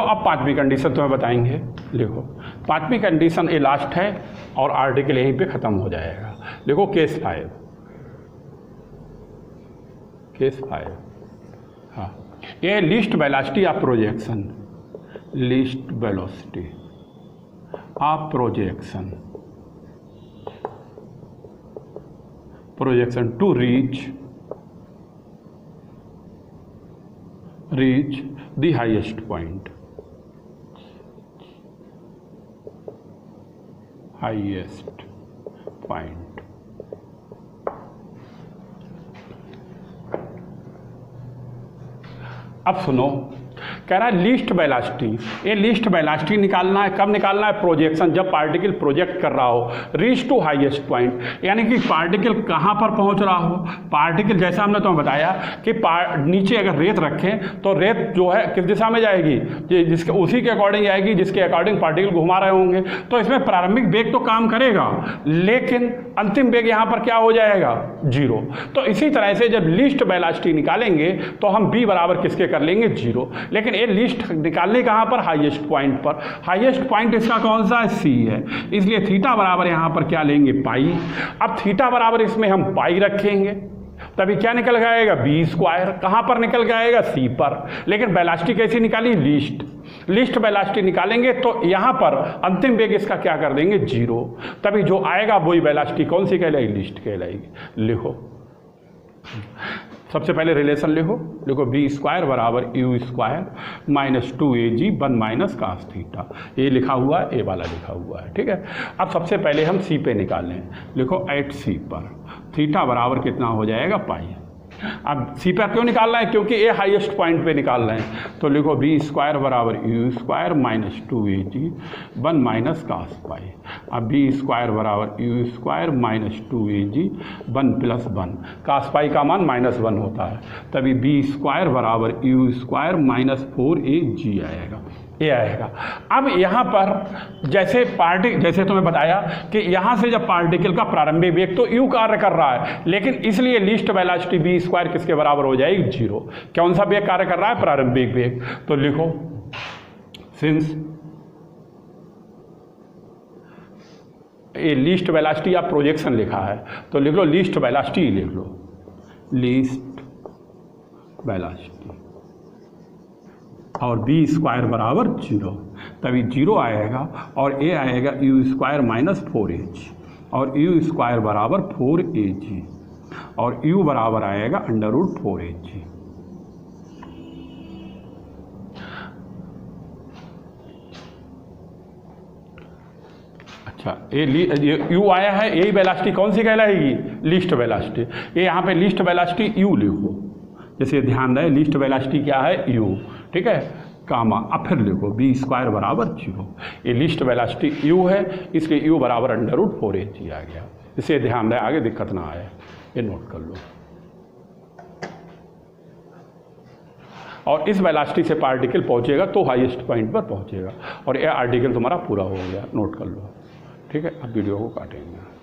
अब पांचवी कंडीशन तुम्हें बताएंगे, लिखो पांचवी कंडीशन ये लास्ट है और आर्टिकल यहीं पे ख़त्म हो जाएगा। लिखो केस 5, हाँ, ये least velocity of projection, least velocity of projection to reach the highest point, अब सुनो, कह रहा है लिस्ट वेलोसिटी, ये लिस्ट वेलोसिटी निकालना है, कब निकालना है, प्रोजेक्शन, जब पार्टिकल प्रोजेक्ट कर रहा हो रीच टू हाईएस्ट पॉइंट, यानी कि पार्टिकल कहाँ पर पहुँच रहा हो। पार्टिकल जैसा हमने तुम्हें बताया कि नीचे अगर रेत रखें तो रेत जो है किस दिशा में जाएगी, जिसके उसी के अकॉर्डिंग जाएगी जिसके अकॉर्डिंग पार्टिकल घुमा रहे होंगे। तो इसमें प्रारंभिक वेग तो काम करेगा लेकिन अंतिम वेग यहाँ पर क्या हो जाएगा, 0। तो इसी तरह से जब लिस्ट वेलोसिटी निकालेंगे तो हम b बराबर किसके कर लेंगे, 0। लेकिन ये लिस्ट निकालने कहाँ पर, हाईएस्ट पॉइंट पर। हाईएस्ट पॉइंट इसका कौन सा है, C है, इसलिए थीटा बराबर यहाँ पर क्या लेंगे, पाई। अब थीटा बराबर इसमें हम पाई रखेंगे तभी क्या निकल जाएगा, b स्क्वायर, कहाँ पर निकल जाएगा, C पर। लेकिन वेलोसिटी कैसी निकाली, लिस्ट वेलोसिटी निकालेंगे तो यहाँ पर अंतिम वेग इसका क्या कर देंगे, 0। तभी जो आएगा वही वेलोसिटी कौन सी कहलाएगी, लिस्ट कहलाएगी। लिखो सबसे पहले रिलेशन लिखो b स्क्वायर बराबर u square minus 2aj 1 minus cos theta, ये लिखा हुआ है, ये वाला लिखा हुआ है, ठीक है। अब सबसे पहले हम c पे निकालें, लिखो एट c पर थीटा बराबर कितना हो जाएगा, पाई। अब c पर क्यों निकालना है, क्योंकि ये हाईएस्ट पॉइंट पे निकालना है। तो लिखो b स्क्वायर बराबर u square minus 2aj 1 minus cos pi. अब b स्क्वायर बराबर u square minus 2aj 1 plus 1, cos pi का मान -1 होता है, तभी b स्क्वायर बराबर u स्क्वायर माइनस 4aj आएगा, ये आएगा। अब यहाँ पर जैसे तुम्हें बताया कि यहाँ से जब पार्टिकल का प्रारंभिक वेग तो u कार्य कर रहा है, लेकिन इसलिए लिस्ट वेलोसिटी b स्क्वायर किसके बराबर हो जाएगी, 0। कौन सा वेग कार्य कर रहा है, प्रारंभिक वेग। तो लिखो सिंस ये लिस्ट वेलोसिटी ऑफ प्रोजेक्शन लिखा है तो लिख लो लिस्ट वेलोसिटी, लिख लो लिस्ट वेलोसिटी और b स्क्वायर बराबर 0, तभी 0 आएगा और a आएगा u स्क्वायर माइनस 4h और u स्क्वायर बराबर 4aj और u बराबर आएगा √4aj। अच्छा, ये u आया है, यही वेलोसिटी कौन सी कहलाएगी, लिस्ट वेलोसिटी। ये यहाँ पे लिस्ट वेलोसिटी u लिखो, जैसे ध्यान दें लिस्ट वेलोसिटी क्या है, u, ठीक है। कामा, अब फिर लिखो v² बराबर 0। ये लिस्ट वेलोसिटी u है, इसके u बराबर √4a दिया गया। इसे ध्यान रहे, आगे दिक्कत ना आए, ये नोट कर लो। और इस वेलोसिटी से पार्टिकल पहुंचेगा तो हाईएस्ट पॉइंट पर पहुंचेगा, और ये आर्टिकल तुम्हारा पूरा हो गया, नोट कर लो। ठीक है, अब वीडियो को काटेंगे।